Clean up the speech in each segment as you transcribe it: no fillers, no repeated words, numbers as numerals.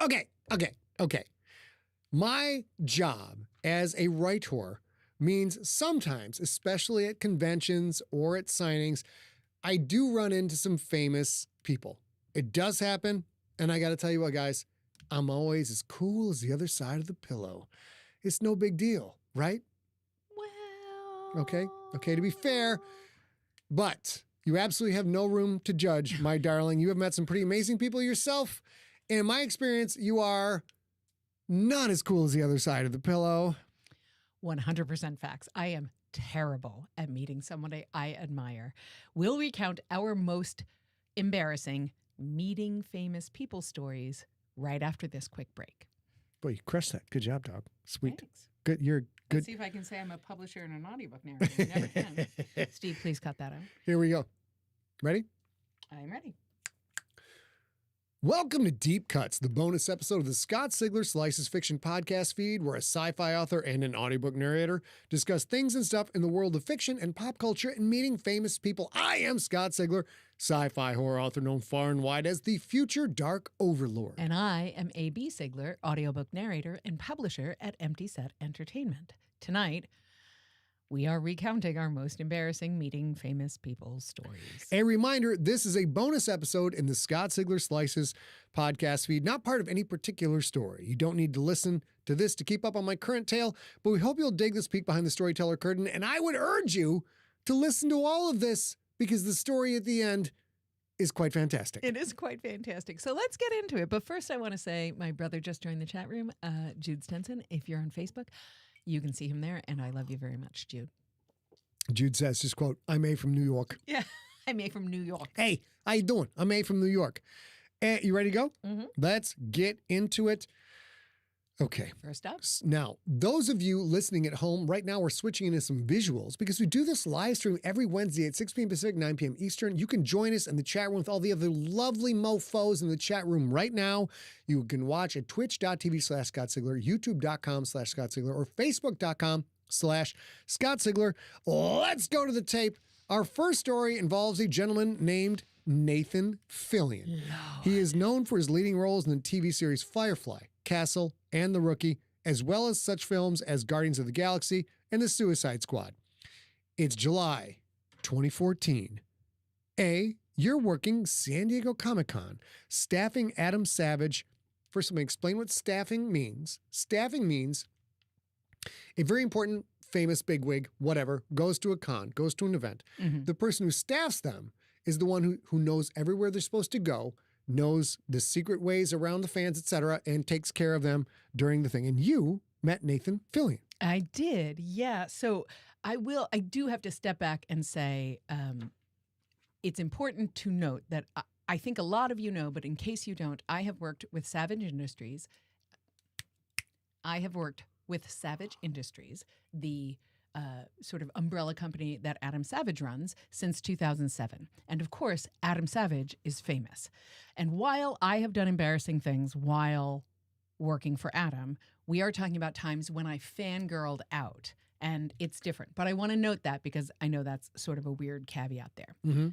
Okay. My job as a writer means sometimes, especially at conventions or at signings, I do run into some famous people. It does happen, and I got to tell you what, guys, I'm always as cool as the other side of the pillow. It's no big deal, right? Well... Okay, to be fair, but you absolutely have no room to judge, my darling. You have met some pretty amazing people yourself, and in my experience, you are not as cool as the other side of the pillow. 100% facts. I am terrible at meeting somebody I admire. We'll recount our most embarrassing meeting famous people stories right after this quick break. Boy, you crushed that. Good job, dog. Sweet. Thanks. Good. You're good. Let's see if I can say I'm a publisher and an audiobook narrator. You never can. Steve, please cut that out. Here we go. Ready? I'm ready. Welcome to Deep Cuts, the bonus episode of the Scott Sigler Slices Fiction podcast feed, where a sci-fi author and an audiobook narrator discuss things and stuff in the world of fiction and pop culture and meeting famous people. I am Scott Sigler, sci-fi horror author known far and wide as the future dark overlord. And I am A.B. Sigler, audiobook narrator and publisher at Empty Set Entertainment. Tonight, we are recounting our most embarrassing meeting famous people stories. A reminder, this is a bonus episode in the Scott Sigler Slices podcast feed, not part of any particular story. You don't need to listen to this to keep up on my current tale, but we hope you'll dig this peek behind the storyteller curtain, and I would urge you to listen to all of this because the story at the end is quite fantastic. It is quite fantastic. So let's get into it. But first, I want to say my brother just joined the chat room, Jude Stenson. If you're on Facebook, you can see him there, and I love you very much, Jude. Jude says, just quote, I'm A from New York. Yeah, I'm A from New York. Hey, how you doing? I'm A from New York. You ready to go? Mm-hmm. Let's get into it. Okay. First up. Now, those of you listening at home, right now we're switching into some visuals because we do this live stream every Wednesday at 6 p.m. Pacific, 9 p.m. Eastern. You can join us in the chat room with all the other lovely mofos in the chat room right now. You can watch at twitch.tv/Scott Sigler, youtube.com/Scott Sigler, or facebook.com/Scott Sigler. Let's go to the tape. Our first story involves a gentleman named Nathan Fillion. Lord. He is known for his leading roles in the TV series Firefly, Castle, and The Rookie, as well as such films as Guardians of the Galaxy and The Suicide Squad. It's July 2014. You're working San Diego Comic-Con, staffing Adam Savage. First, let me explain what staffing means. Staffing means a very important, famous bigwig, whatever, goes to a con, goes to an event. Mm-hmm. The person who staffs them is the one who knows everywhere they're supposed to go, knows the secret ways around the fans, etc., and takes care of them during the thing. And you met Nathan Fillion. I did, yeah. So I do have to step back and say it's important to note that I think a lot of you know, but in case you don't, I have worked with Savage Industries. The sort of umbrella company that Adam Savage runs since 2007. And of course, Adam Savage is famous. And while I have done embarrassing things while working for Adam, we are talking about times when I fangirled out. And it's different. But I want to note that because I know that's sort of a weird caveat there. Mm-hmm.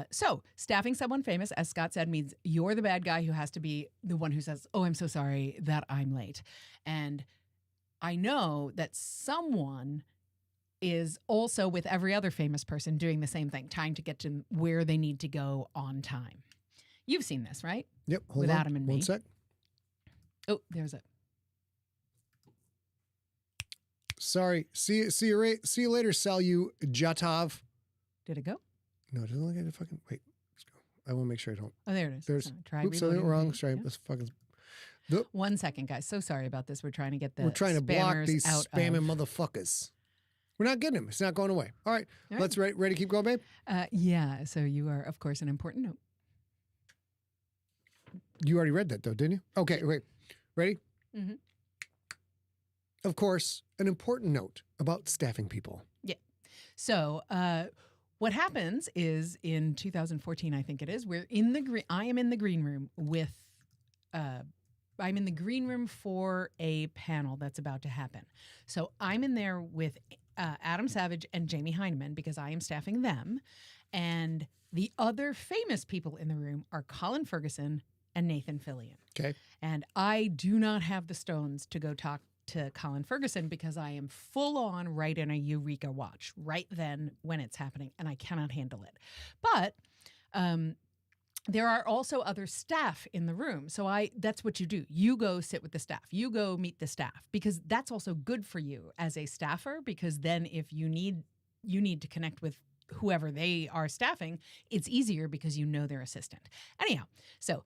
So staffing someone famous, as Scott said, means you're the bad guy who has to be the one who says, oh, I'm so sorry that I'm late. And I know that someone is also with every other famous person doing the same thing, trying to get to where they need to go on time. You've seen this, right? Yep. With Adam and me. One sec. Oh, there's it. Sorry. See you later, Salu Jatov. Did it go? No, it doesn't look like it. Fucking wait. Let's go. I want to make sure I don't. Oh, there it is. There's. Try Oops, I did it wrong. Sorry. Yeah. Let's fucking. 1 second, guys. So sorry about this. We're trying to get the. We're trying to block these out spamming motherfuckers. We're not getting him. It's not going away. All right. Let's ready to keep going, babe? Yeah. So you are, of course, an important note. You already read that, though, didn't you? Okay. Wait. Ready? Mm-hmm. Of course, an important note about staffing people. Yeah. So what happens is in 2014, I think it is, I am in the green room with I'm in the green room for a panel that's about to happen. So I'm in there with Adam Savage and Jamie Heineman because I am staffing them. And the other famous people in the room are Colin Ferguson and Nathan Fillion. Okay. And I do not have the stones to go talk to Colin Ferguson because I am full on right in a Eureka watch right then when it's happening, and I cannot handle it. But there are also other staff in the room. So that's what you do. You go sit with the staff. You go meet the staff, because that's also good for you as a staffer, because then if you need to connect with whoever they are staffing, it's easier because you know their assistant. Anyhow, so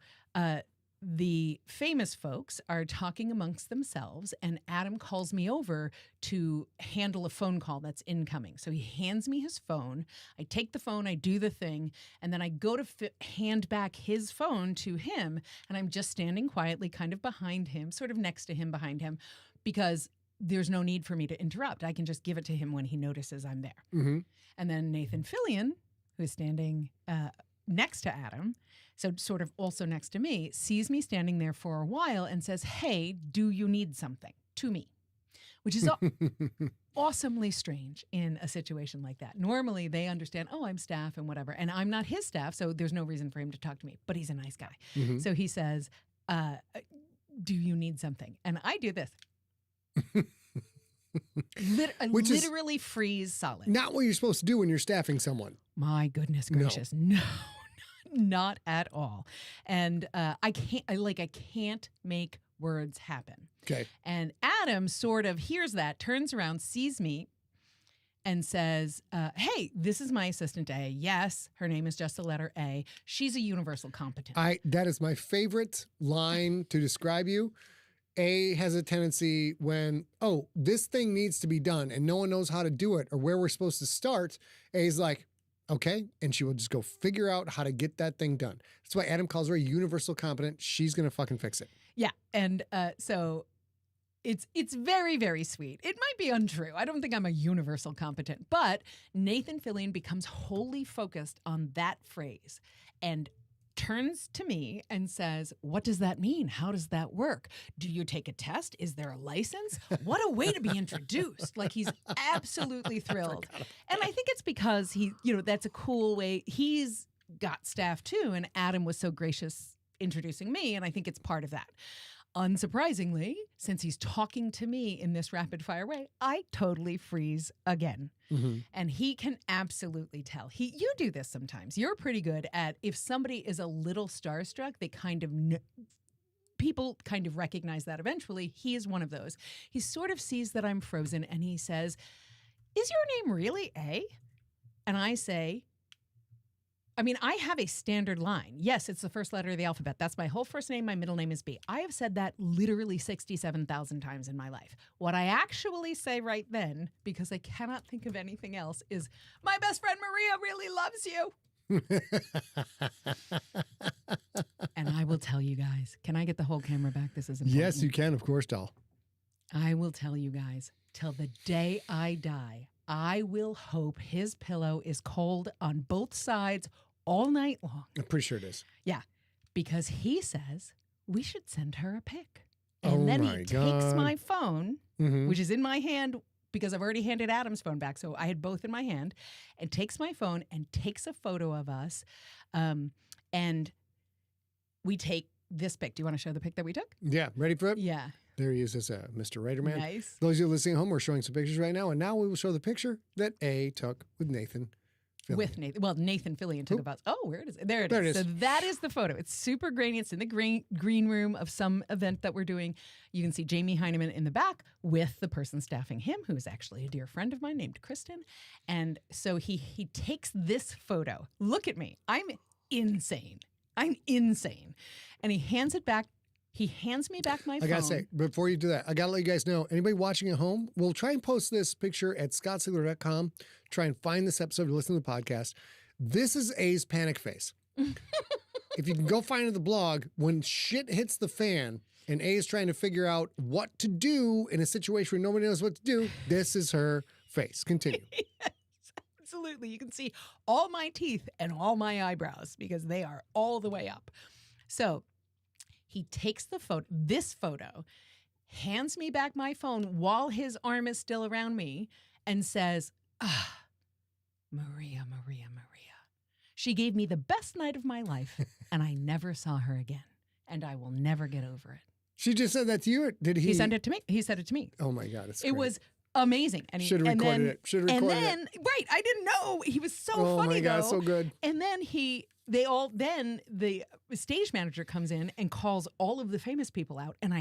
the famous folks are talking amongst themselves, and Adam calls me over to handle a phone call that's incoming. So he hands me his phone. I take the phone, I do the thing, and then I go to hand back his phone to him, and I'm just standing quietly kind of behind him, sort of next to him, behind him, because there's no need for me to interrupt. I can just give it to him when he notices I'm there. Mm-hmm. And then Nathan Fillion, who's standing next to Adam, so sort of also next to me, sees me standing there for a while and says, "Hey, do you need something?" to me, which is awesomely strange in a situation like that. Normally they understand, oh, I'm staff and whatever, and I'm not his staff, so there's no reason for him to talk to me, but he's a nice guy. Mm-hmm. So he says, do you need something? And I do this. Which literally freeze solid. Not what you're supposed to do when you're staffing someone. My goodness gracious. No, not at all. And I can't make words happen. Okay. And Adam sort of hears that, turns around, sees me, and says, hey, this is my assistant A. Yes, her name is just the letter A. She's a universal competent. That is my favorite line to describe you. A has a tendency when, oh, this thing needs to be done and no one knows how to do it or where we're supposed to start. A's like, okay. And she will just go figure out how to get that thing done. That's why Adam calls her a universal competent. She's going to fucking fix it. Yeah. And so it's very, very sweet. It might be untrue. I don't think I'm a universal competent, but Nathan Fillion becomes wholly focused on that phrase and turns to me and says, what does that mean? How does that work? Do you take a test? Is there a license? What a way to be introduced. Like, he's absolutely thrilled. And I think it's because that's a cool way. He's got staff too. And Adam was so gracious introducing me. And I think it's part of that. Unsurprisingly, since he's talking to me in this rapid fire way, I totally freeze again. Mm-hmm. And he can absolutely tell. You do this sometimes. You're pretty good at, if somebody is a little starstruck, they people kind of recognize that eventually. He is one of those. He sort of sees that I'm frozen and he says, "Is your name really A?" And I say, I have a standard line. Yes, it's the first letter of the alphabet. That's my whole first name. My middle name is B. I have said that literally 67,000 times in my life. What I actually say right then, because I cannot think of anything else, is, "My best friend Maria really loves you." And I will tell you guys, can I get the whole camera back? This is important. Yes, you can, of course, doll. I will tell you guys, till the day I die, I will hope his pillow is cold on both sides all night long. I'm pretty sure it is. Yeah, because he says we should send her a pic. And then he takes my phone, which is in my hand because I've already handed Adam's phone back, so I had both in my hand, and takes my phone and takes a photo of us. And we take this pic. Do you want to show the pic that we took? Yeah. Ready for it? Yeah. There he is as Mr. Writer Man. Nice. Those of you listening at home, we're showing some pictures right now, and now we will show the picture that A took with Nathan Fillion. With Nathan. Well, Nathan Fillion took about, where it is. There it is. So that is the photo. It's super grainy. It's in the green room of some event that we're doing. You can see Jamie Heineman in the back with the person staffing him, who's actually a dear friend of mine named Kristen. And so he takes this photo. Look at me. I'm insane. And he hands it back. He hands me back my phone. I got to say, before you do that, I got to let you guys know, anybody watching at home, we'll try and post this picture at scottsigler.com. Try and find this episode to listen to the podcast. This is A's panic face. If you can go find it in the blog, when shit hits the fan and A is trying to figure out what to do in a situation where nobody knows what to do, this is her face. Continue. Yes, absolutely. You can see all my teeth and all my eyebrows because they are all the way up. So he takes this photo, hands me back my phone while his arm is still around me, and says, Maria. She gave me the best night of my life, and I never saw her again. and I will never get over it. She just said that to you, or did he? He sent it to me. He said it to me. Oh my God, It was amazing. And should have recorded it. Should have recorded it. Right, I didn't know. He was so Oh funny my God, though. so good. And then the stage manager comes in and calls all of the famous people out, and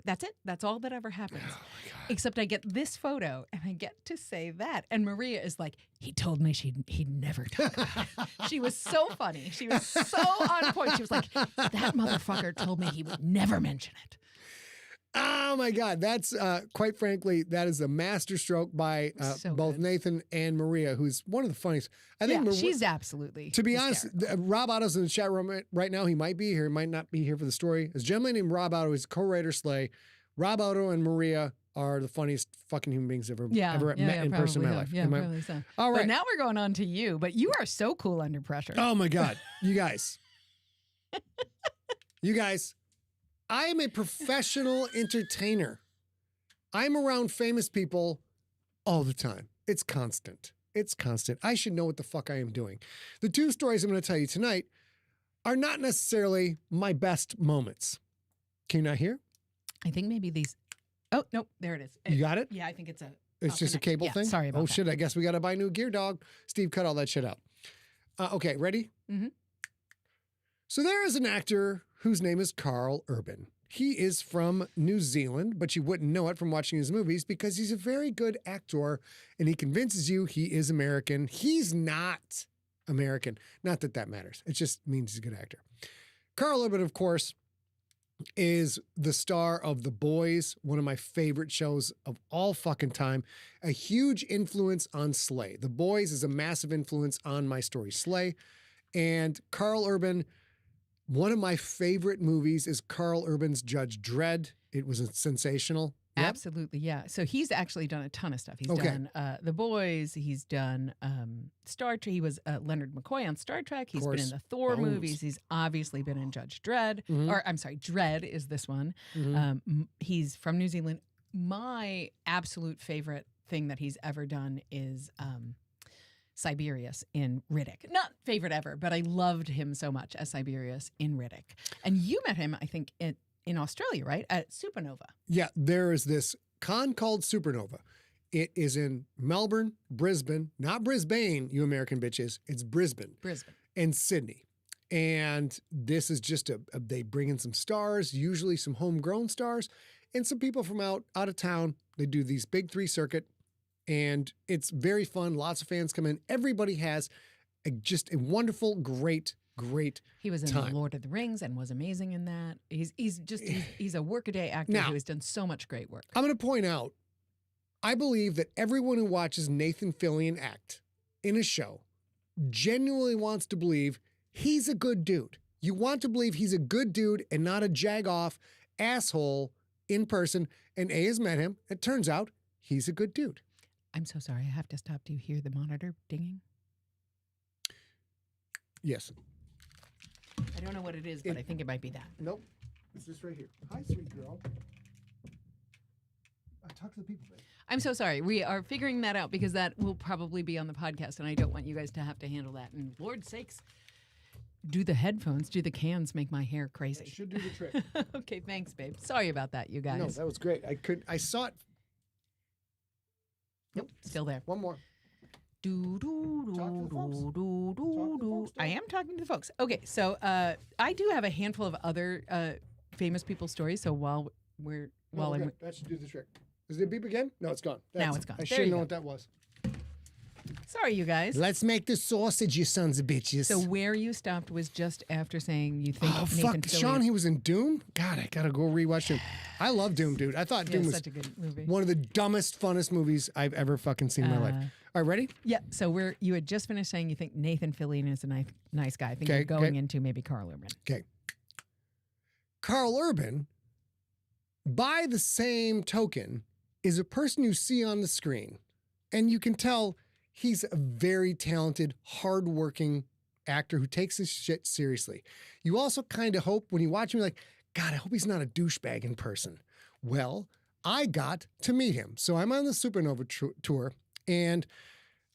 that's it. That's all that ever happens. Oh my God. Except I get this photo, and I get to say that. And Maria is like, he told me he'd never talk about it. She was so funny. She was so on point. She was like, that motherfucker told me he would never mention it. Oh my God, that's quite frankly, that is a masterstroke by So both good. Nathan and Maria, who's one of the funniest. I think she's absolutely. to be honest, hysterical. Rob Otto's in the chat room right now. He might be here, he might not be here for the story. This gentleman named Rob Otto is co-writer Slay. Rob Otto and Maria are the funniest fucking human beings ever met in person in my life. Yeah, probably so. All right. But now we're going on to you. But you are so cool under pressure. Oh my God, you guys. You guys, I am a professional entertainer. I'm around famous people all the time. It's constant. It's constant. I should know what the fuck I am doing. The two stories I'm going to tell you tonight are not necessarily my best moments. Can you not hear? I think maybe these. Oh, no, there it is. You got it? Yeah, I think it's a. It's just a cable thing? Sorry about that. Oh, shit. I guess we got to buy new gear, dog. Steve cut all that shit out. Okay, ready? Mm-hmm. So there is an actor whose name is Carl Urban. He is from New Zealand, but you wouldn't know it from watching his movies because he's a very good actor and he convinces you he is American. He's not American. Not that that matters. It just means he's a good actor. Carl Urban, of course, is the star of The Boys, one of my favorite shows of all fucking time. A huge influence on Slay. The Boys is a massive influence on my story, Slay. And Carl Urban, one of my favorite movies is Carl Urban's Judge Dredd. It was sensational. Yep. Absolutely, yeah. So he's actually done a ton of stuff. He's Okay. done The Boys. He's done Star Trek. He was Leonard McCoy on Star Trek. He's been in the Thor Bones. movies. He's obviously been in Judge Dredd. Mhm. Or, I'm sorry, Dredd is this one. Mhm. He's from New Zealand. My absolute favorite thing that he's ever done is Siberius in Riddick. Not favorite ever, but I loved him so much as Siberius in Riddick. And you met him, I think, in Australia, right? At Supernova. Yeah, there is this con called Supernova. It is in Melbourne, Brisbane, not Brisbane, you American bitches. It's Brisbane. And Sydney. And this is just they bring in some stars, usually some homegrown stars, and some people from out of town. They do these big 3 circuit, and it's very fun. Lots of fans come in. Everybody has just a wonderful, great He was in time. The Lord of the Rings and was amazing in that. He's a workaday actor Now, who has done so much great work. I'm going to point out, I believe that everyone who watches Nathan Fillion act in a show genuinely wants to believe he's a good dude. You want to believe he's a good dude and not a jag-off asshole in person. And A has met him. It turns out he's a good dude. I'm so sorry. I have to stop. Do you hear the monitor dinging? Yes. I don't know what it is, but I think it might be that. Nope. It's this right here. Hi, sweet girl. Talk to the people, babe. I'm so sorry. We are figuring that out because that will probably be on the podcast, and I don't want you guys to have to handle that. And Lord's sakes, do the headphones, do the cans make my hair crazy? It should do the trick. Okay, thanks, babe. Sorry about that, you guys. No, that was great. I saw it. Nope, still there. One more. Do, do, do, Talk to the folks. do, do, Talk to the do. folks, I Dad. am talking to the folks. Okay, so I do have a handful of other famous people stories. So while I'm That should do the trick. Is it beep again? No, it's gone. Now it's gone. I There should you know go. what that was. sorry, you guys. Let's make the sausage, you sons of bitches. So where you stopped was just after saying you think Oh, Nathan fuck. Fillion. Sean, he was in Doom? God, I gotta go rewatch Doom. I love Doom, dude. I thought Yeah, Doom was such a good movie. one of the dumbest, funnest movies I've ever fucking seen in my life. All right, ready? Yeah. So you had just finished saying you think Nathan Fillion is a nice guy. I think Okay, you're going okay. into maybe Carl Urban. Okay. Carl Urban, by the same token, is a person you see on the screen. And you can tell he's a very talented, hardworking actor who takes his shit seriously. You also kind of hope when you watch him, you're like, God, I hope he's not a douchebag in person. Well, I got to meet him. So I'm on the Supernova tour, and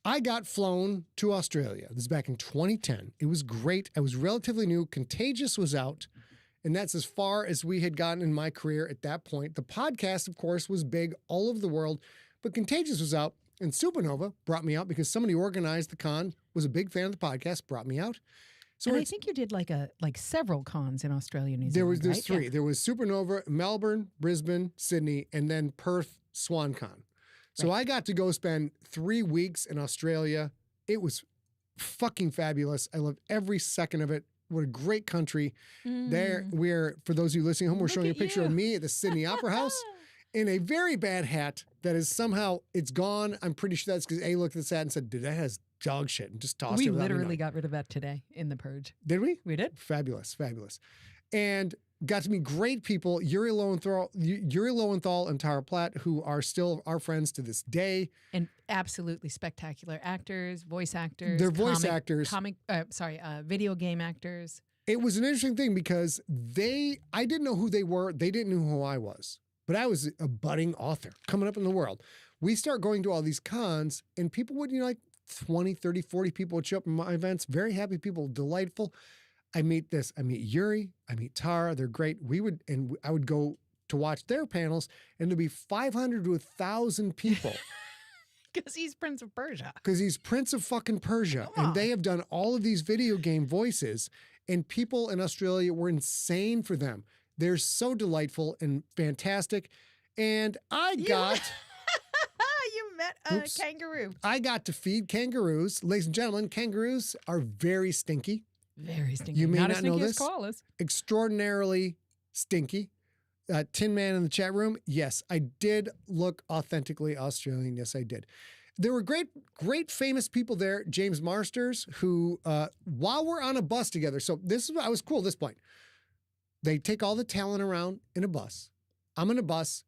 I got flown to Australia. This is back in 2010. It was great. I was relatively new. Contagious was out. And that's as far as we had gotten in my career at that point. The podcast, of course, was big all over the world, but Contagious was out, and Supernova brought me out because somebody organized the con, was a big fan of the podcast, brought me out. So and I think you did like several cons in Australia, New there's Zealand, right? three. Yeah. There was Supernova, Melbourne, Brisbane, Sydney, and then Perth, SwanCon. So I got to go spend 3 weeks in Australia. It was fucking fabulous. I loved every second of it. What a great country. There, for those of you listening home, we're Look showing a at picture you. of me at the Sydney Opera House in a very bad hat that is somehow, it's gone. I'm pretty sure that's because A looked at this hat and said, dude, that has dog shit, and just tossed We it without me literally knowing. got rid of that today in The Purge. Did we? We did. Fabulous, fabulous. And got to meet great people, Yuri Lowenthal and Tara Platt, who are still our friends to this day. And absolutely spectacular actors, voice actors. They're voice actors. Video game actors. It was an interesting thing because I didn't know who they were. They didn't know who I was, but I was a budding author coming up in the world. We start going to all these cons and people would, like 20, 30, 40 people would show up in my events. Very happy people, delightful. I meet Yuri, I meet Tara. They're great. I would go to watch their panels and there'd be 500 to 1,000 people. Because he's Prince of Persia. Because he's Prince of fucking Persia. Come on. And they have done all of these video game voices. And people in Australia were insane for them. They're so delightful and fantastic. And I got... You met a kangaroo. I got to feed kangaroos. Ladies and gentlemen, kangaroos are very stinky. Very stinky. You may not as know stinky this. as koalas. Extraordinarily stinky. Tin Man in the chat room. Yes, I did look authentically Australian. Yes, I did. There were great famous people there. James Marsters, who, while we're on a bus together, so I was cool at this point. They take all the talent around in a bus. I'm in a bus,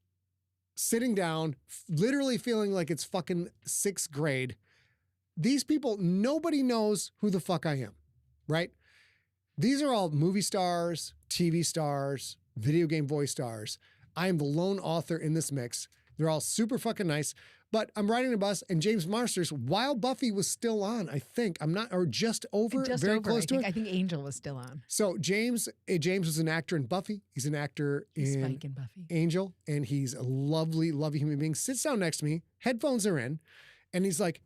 sitting down, literally feeling like it's fucking 6th grade. These people, nobody knows who the fuck I am, right? These are all movie stars, TV stars, video game voice stars. I am the lone author in this mix. They're all super fucking nice. But I'm riding a bus, and James Marsters, while Buffy was still on, I think, or just over, very close to it. I think Angel was still on. So James was an actor in Buffy. He's an actor in Spike and Buffy. Angel, and he's a lovely, lovely human being. Sits down next to me, headphones are in, and he's like,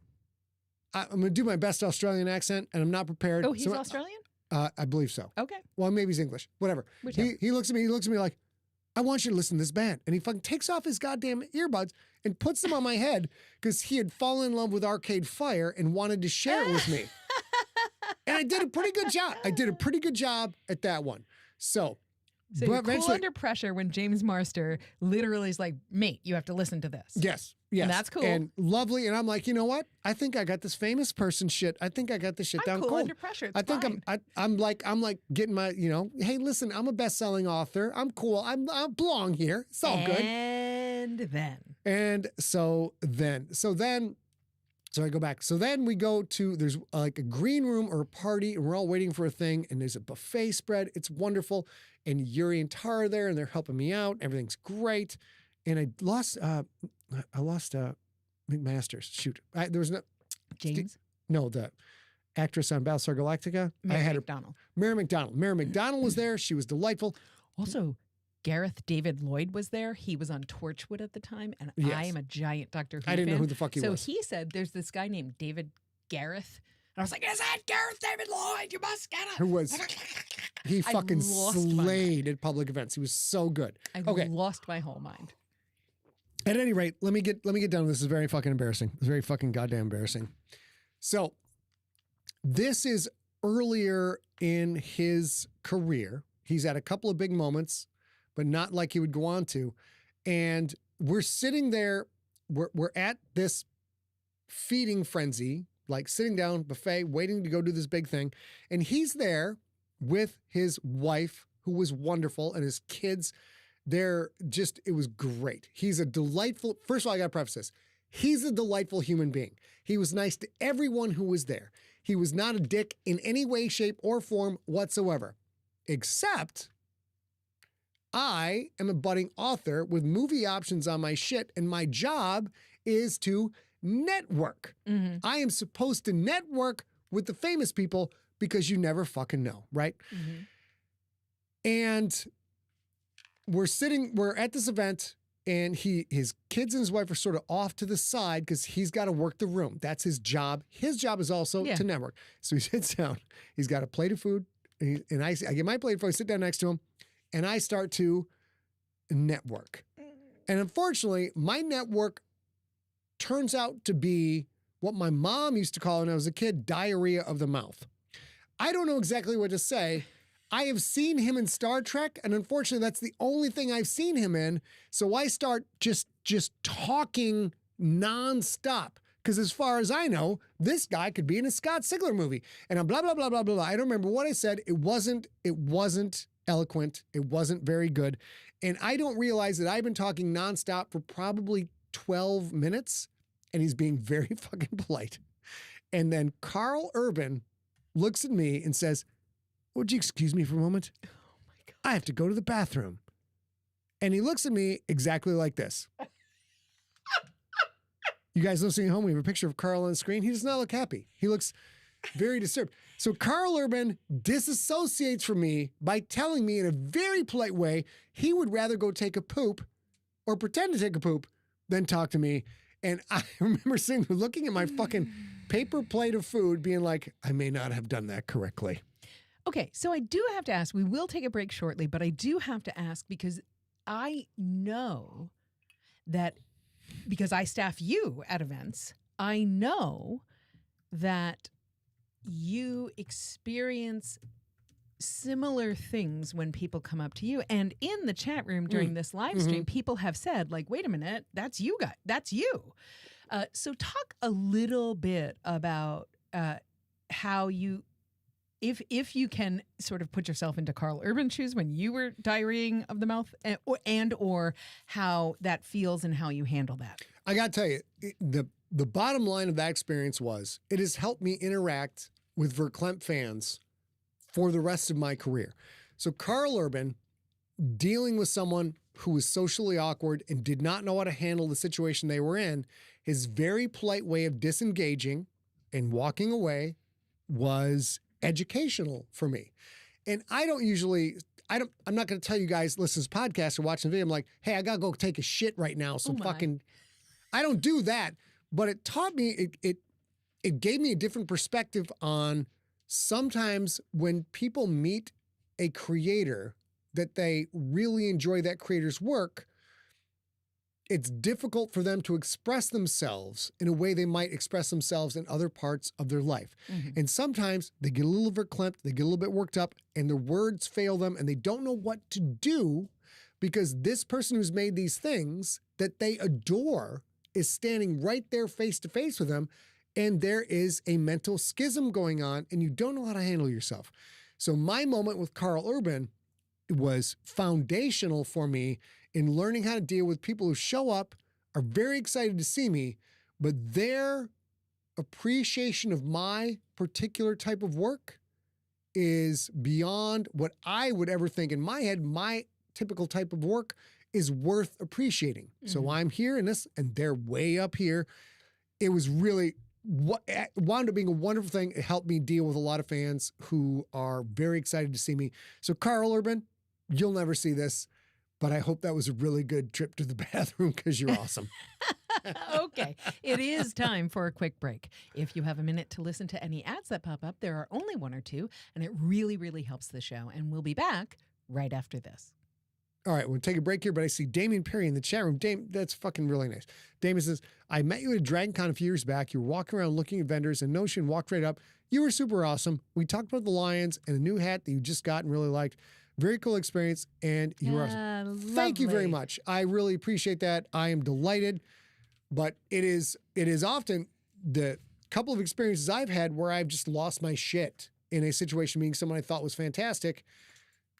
I'm going to do my best Australian accent, and I'm not prepared. Oh, he's Australian? I believe so. Okay. Well, maybe he's English. Whatever. He looks at me like, I want you to listen to this band. And he fucking takes off his goddamn earbuds and puts them on my head because he had fallen in love with Arcade Fire and wanted to share it with me. And I did a pretty good job. At that one. So you're cool under pressure when James Marster literally is like, mate, you have to listen to this. Yes. And that's cool. And lovely. And I'm like, you know what? I think I got this famous person shit. I think I got this shit down cool cold. under pressure. It's I think fine. I'm like getting my, hey, listen, I'm a best-selling author. I'm cool. I belong here. It's all good. And so I go back. So then we go to, there's like a green room or a party, and we're all waiting for a thing, and there's a buffet spread. It's wonderful. And Yuri and Tara are there, and they're helping me out. Everything's great. And I lost McMasters. Shoot. There was no... James? No, the actress on Battlestar Galactica. Mary McDonald. Mary McDonald. Mary McDonald was there. She was delightful. Also, Gareth David Lloyd was there. He was on Torchwood at the time, and Yes. I am a giant Doctor Who I didn't know fan. who the fuck he was. So he said there's this guy named David Gareth. And I was like, is that Gareth David Lloyd? You must get it. Who was... He fucking lost my slayed at public events. He was so good. I Okay. lost my whole mind. At any rate, let me get down to this. This is very fucking embarrassing. It's very fucking goddamn embarrassing. So this is earlier in his career. He's had a couple of big moments, but not like he would go on to. And we're sitting there. We're at this feeding frenzy, like sitting down, buffet, waiting to go do this big thing. And he's there with his wife, who was wonderful, and his kids. It was great. He's a delightful, first of all, I got to preface this. He's a delightful human being. He was nice to everyone who was there. He was not a dick in any way, shape, or form whatsoever. Except I am a budding author with movie options on my shit, and my job is to network. Mm-hmm. I am supposed to network with the famous people because you never fucking know, right? Mm-hmm. And we're at this event, and his kids and his wife are sort of off to the side because he's got to work the room. That's his job. His job is also to network. So he sits down. He's got a plate of food, and I get my plate of food. I sit down next to him, and I start to network. And unfortunately, my network turns out to be what my mom used to call when I was a kid, diarrhea of the mouth. I don't know exactly what to say. I have seen him in Star Trek, and unfortunately, that's the only thing I've seen him in. So I start just talking nonstop. Because as far as I know, this guy could be in a Scott Sigler movie. And I'm blah, blah, blah, blah, blah, blah. I don't remember what I said. It wasn't eloquent. It wasn't very good. And I don't realize that I've been talking nonstop for probably 12 minutes, and he's being very fucking polite. And then Carl Urban looks at me and says, "Would you excuse me for a moment? Oh my God. I have to go to the bathroom." And he looks at me exactly like this. You guys listening at home, we have a picture of Carl on the screen. He does not look happy. He looks very disturbed. So Carl Urban disassociates from me by telling me in a very polite way he would rather go take a poop or pretend to take a poop than talk to me. And I remember looking at my fucking paper plate of food being like, I may not have done that correctly. Okay, so I do have to ask, we will take a break shortly, but I do have to ask because I know that because I staff you at events, I know that you experience similar things when people come up to you. And in the chat room during this live stream, people have said, like, wait a minute, that's you guys. That's you. So talk a little bit about how you, if you can sort of put yourself into Carl Urban's shoes when you were diarrheaing of the mouth or how that feels and how you handle that. I got to tell you, the bottom line of that experience was it has helped me interact with Verklempt fans for the rest of my career. So Carl Urban, dealing with someone who was socially awkward and did not know how to handle the situation they were in, his very polite way of disengaging and walking away was educational for me. And I'm not going to tell you guys, listen to this podcast or watching the video. I'm like, hey, I got to go take a shit right now. So I don't do that. But it taught me, it gave me a different perspective on sometimes when people meet a creator that they really enjoy that creator's work, it's difficult for them to express themselves in a way they might express themselves in other parts of their life. And sometimes they get a little verklempt, they get a little bit worked up, and their words fail them, and they don't know what to do because this person who's made these things that they adore is standing right there face to face with them, and there is a mental schism going on, and you don't know how to handle yourself. So my moment with Carl Urban was foundational for me in learning how to deal with people who show up, are very excited to see me, but their appreciation of my particular type of work is beyond what I would ever think. In my head, my typical type of work is worth appreciating. So I'm here in this, and they're way up here. It was really wound up being a wonderful thing. It helped me deal with a lot of fans who are very excited to see me. So Carl Urban, you'll never see this, but I hope that was a really good trip to the bathroom because you're awesome. Okay, it is time for a quick break. If you have a minute to listen to any ads that pop up, there are only one or two, and it really, really helps the show. And we'll be back right after this. All right, we'll take a break here, but I see Damien Perry in the chat room. Dame, that's fucking really nice. Damien says, I met you at a Dragon Con a few years back. You were walking around looking at vendors, and Notion walked right up. You were super awesome. We talked about the Lions and a new hat that you just got and really liked. Very cool experience, and you were awesome. Thank you very much. I really appreciate that. I am delighted, but it is often the couple of experiences I've had where I've just lost my shit in a situation, meeting someone I thought was fantastic,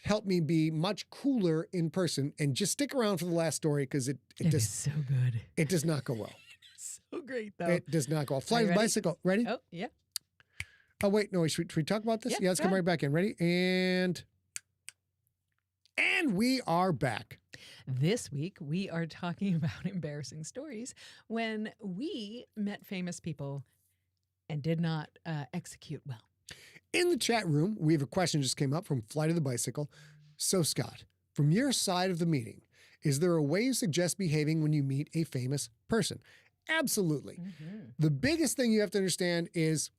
helped me be much cooler in person. And just stick around for the last story because it is so good. It does not go well. So great, though. It does not go well. Flying the bicycle. Ready? Oh, yeah. Oh, wait. No, should we talk about this? Yeah, let's come right back in. Ready? And we are back. This week, we are talking about embarrassing stories when we met famous people and did not execute well. In the chat room, we have a question just came up from Fly to the Bicycle. So, Scott, from your side of the meeting, is there a way you suggest behaving when you meet a famous person? Absolutely. The biggest thing you have to understand is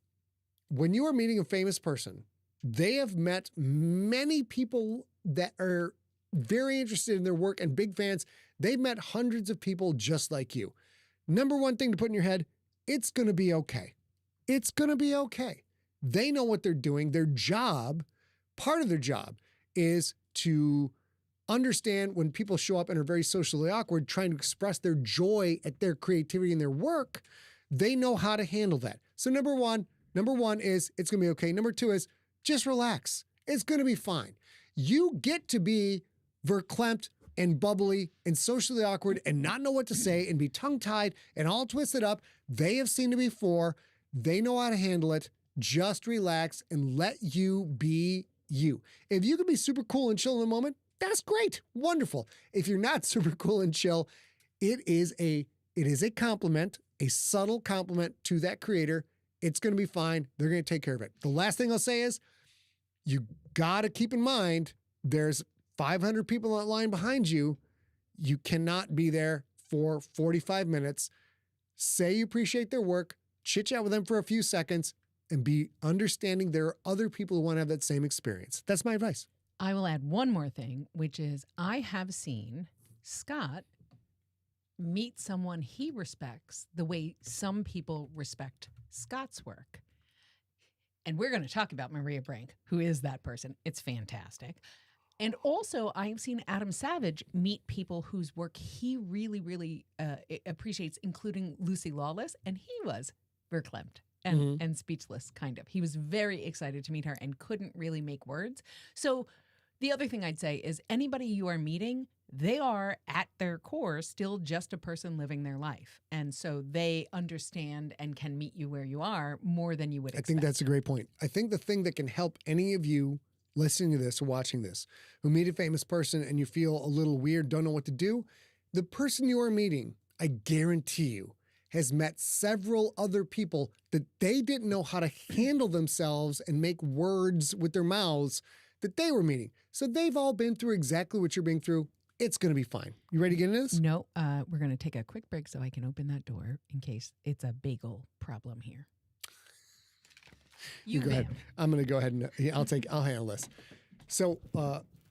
when you are meeting a famous person, they have met many people that are very interested in their work and big fans. They've met hundreds of people just like you. Number one thing to put in your head, it's going to be okay. It's going to be okay. They know what they're doing. Their job, part of their job, is to understand when people show up and are very socially awkward, trying to express their joy at their creativity and their work. They know how to handle that. So number one is it's going to be okay. Number two is just relax. It's going to be fine. You get to be verklempt and bubbly and socially awkward and not know what to say and be tongue-tied and all twisted up. They have seen it before. They know how to handle it. Just relax and let you be you. If you can be super cool and chill in the moment, that's great. Wonderful. If you're not super cool and chill, it is a compliment, a subtle compliment to that creator. It's going to be fine. They're going to take care of it. The last thing I'll say is you got to keep in mind there's 500 people in line behind you. You cannot be there for 45 minutes. Say you appreciate their work, chit chat with them for a few seconds, and be understanding there are other people who want to have that same experience. That's my advice. I will add one more thing, which is I have seen Scott meet someone he respects the way some people respect Scott's work. And we're going to talk about Maria Brink, who is that person. It's fantastic. And also, I've seen Adam Savage meet people whose work he really, really appreciates, including Lucy Lawless. And he was verklempt and speechless, kind of. He was very excited to meet her and couldn't really make words. So the other thing I'd say is anybody you are meeting, they are at their core still just a person living their life. And so they understand and can meet you where you are more than you would expect. I think that's a great point. I think the thing that can help any of you listening to this or watching this who meet a famous person and you feel a little weird, don't know what to do, the person you are meeting, I guarantee you, has met several other people that they didn't know how to handle themselves and make words with their mouths that they were meeting. So they've all been through exactly what you're being through. It's going to be fine. You ready to get into this? No, we're going to take a quick break so I can open that door in case it's a bagel problem here. You go ahead. I'm going to go ahead and I'll handle this. So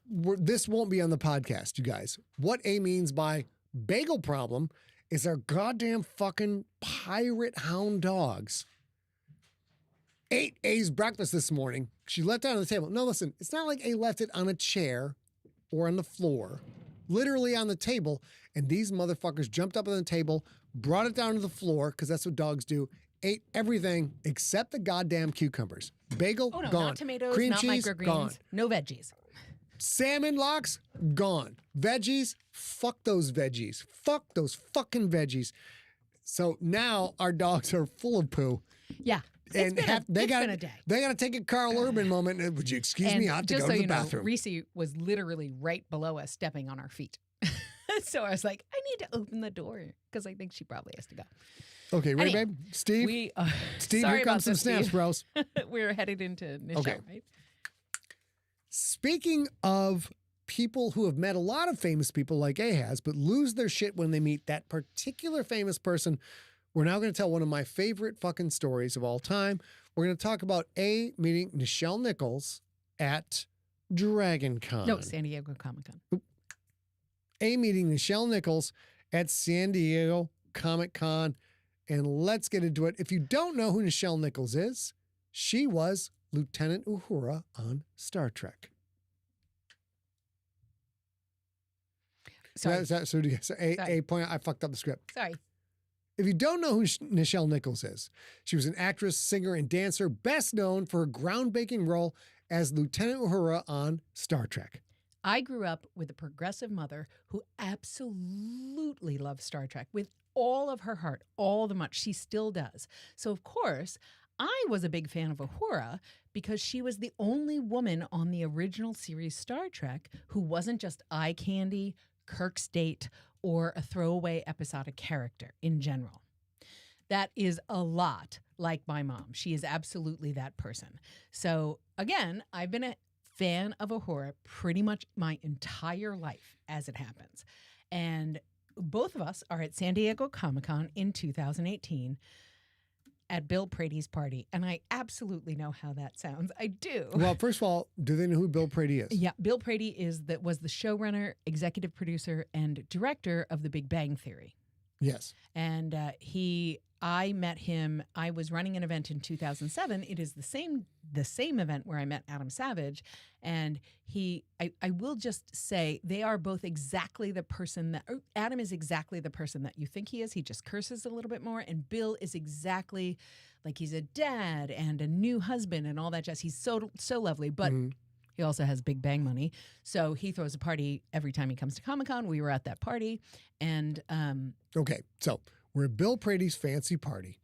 this won't be on the podcast, you guys. What A means by bagel problem is our goddamn fucking pirate hound dogs ate A's breakfast this morning. She left it on the table. No, listen, it's not like A left it on a chair or on the floor, literally on the table. And these motherfuckers jumped up on the table, brought it down to the floor, because that's what dogs do, ate everything except the goddamn cucumbers. Bagel, oh, no, gone. Not tomatoes, cream not cheese, microgreens, gone. no veggies. Salmon locks, gone. Veggies, fuck those veggies. Fuck those fucking veggies. So now our dogs are full of poo. Yeah. And It's been a day. They got to take a Carl Urban moment. Would you excuse me? I have to go to the bathroom. Reese was literally right below us, stepping on our feet. So I was like, I need to open the door because I think she probably has to go. Okay, ready, babe? Steve? Steve, here comes some snaps, bros. We're headed into Nichelle, right? Speaking of people who have met a lot of famous people like A has, but lose their shit when they meet that particular famous person, we're now going to tell one of my favorite fucking stories of all time. We're going to talk about A meeting Nichelle Nichols at Dragon Con. No, San Diego Comic-Con. A meeting Nichelle Nichols at San Diego Comic-Con. And let's get into it. If you don't know who Nichelle Nichols is, she was Lieutenant Uhura on Star Trek. Sorry. A point. I fucked up the script. Sorry. If you don't know who Nichelle Nichols is, she was an actress, singer, and dancer, best known for her groundbreaking role as Lieutenant Uhura on Star Trek. I grew up with a progressive mother who absolutely loved Star Trek with all of her heart, all the much. She still does. So, of course, I was a big fan of Uhura because she was the only woman on the original series Star Trek who wasn't just eye candy, Kirk's date, or a throwaway episodic character in general. That is a lot like my mom. She is absolutely that person. So, again, I've been a fan of Ahura pretty much my entire life as it happens. And both of us are at San Diego Comic-Con in 2018 at Bill Prady's party. And I absolutely know how that sounds. I do. Well, first of all, do they know who Bill Prady is? Yeah, Bill Prady was the showrunner, executive producer, and director of The Big Bang Theory. Yes. And I met him. I was running an event in 2007. It is the same event where I met Adam Savage, and I will just say they are both exactly the person that Adam is exactly the person that you think he is. He just curses a little bit more, and Bill is exactly like he's a dad and a new husband and all that jazz. He's so lovely, but. Mm-hmm. He also has Big Bang money. So he throws a party every time he comes to Comic-Con. We were at that party. And okay, so we're at Bill Prady's fancy party.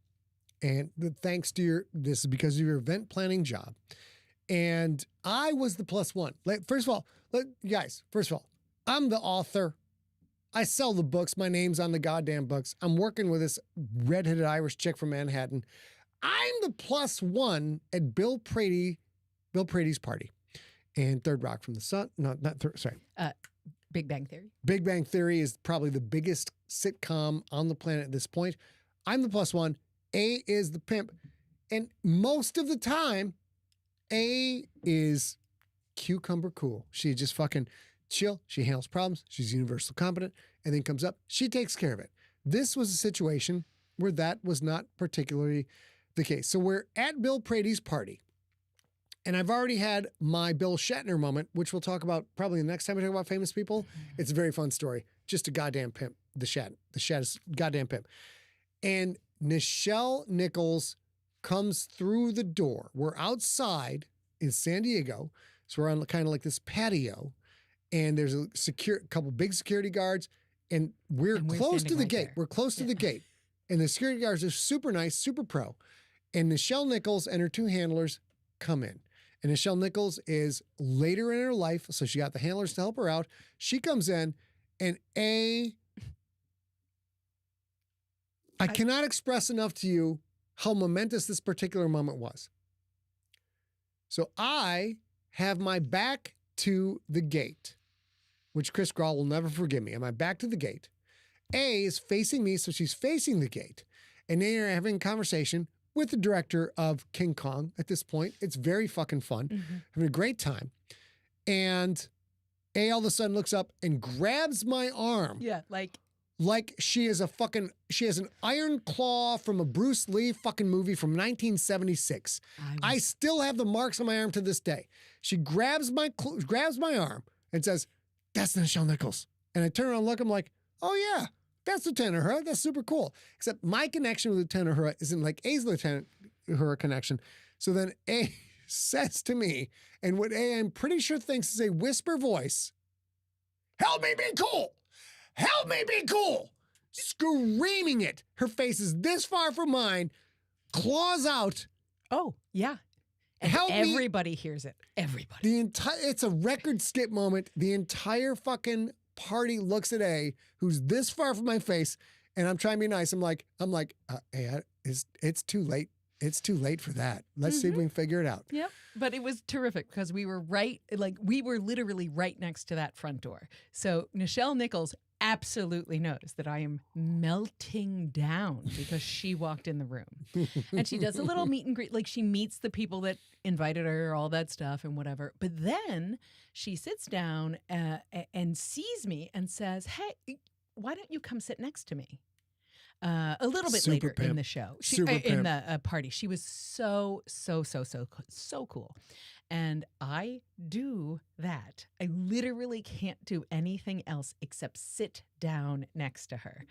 And thanks to this is because of your event planning job. And I was the plus one. First of all, I'm the author. I sell the books. My name's on the goddamn books. I'm working with this redheaded Irish chick from Manhattan. I'm the plus one at Bill Prady's party. And Third Rock from the Sun. No, not third. Sorry. Big Bang Theory. Big Bang Theory is probably the biggest sitcom on the planet at this point. I'm the plus one. A is the pimp. And most of the time, A is cucumber cool. She just fucking chill. She handles problems. She's universal competent. And then comes up. She takes care of it. This was a situation where that was not particularly the case. So we're at Bill Prady's party. And I've already had my Bill Shatner moment, which we'll talk about probably the next time we talk about famous people. It's a very fun story. Just a goddamn pimp. The Shat is goddamn pimp. And Nichelle Nichols comes through the door. We're outside in San Diego. So we're on kind of like this patio. And there's a couple big security guards. And we're close to the gate. There. We're close to the gate. And the security guards are super nice, super pro. And Nichelle Nichols and her two handlers come in. And Nichelle Nichols is later in her life, so she got the handlers to help her out. She comes in, and I cannot express enough to you how momentous this particular moment was. So I have my back to the gate, which Chris Grawl will never forgive me. And my back to the gate. A is facing me, so she's facing the gate. And they are having a conversation with the director of King Kong at this point. It's very fucking fun. Mm-hmm. Having a great time. And A all of a sudden looks up and grabs my arm. Yeah, like she has an iron claw from a Bruce Lee fucking movie from 1976. I still have the marks on my arm to this day. She grabs my arm and says, "That's Nichelle Nichols." And I turn around and look, I'm like, "Oh yeah. That's Lieutenant Uhura. That's super cool." Except my connection with Lieutenant Uhura isn't like A's Lieutenant Uhura connection. So then A says to me, and what A I'm pretty sure thinks is a whisper voice, "Help me be cool! Help me be cool!" Screaming it. Her face is this far from mine, claws out. Oh, yeah. And everybody hears it. Everybody. It's a record skip moment. The entire fucking party looks at A, who's this far from my face, and I'm trying to be nice. I'm like, hey, it's too late. It's too late for that. Let's see if we can figure it out. Yep. But it was terrific because we were literally right next to that front door. So Nichelle Nichols absolutely knows that I am melting down because she walked in the room. And she does a little meet and greet. Like she meets the people that invited her, all that stuff and whatever. But then she sits down and sees me and says, "Hey, why don't you come sit next to me?" A little bit later in the show, in the party. She was so cool. And I do that. I literally can't do anything else except sit down next to her.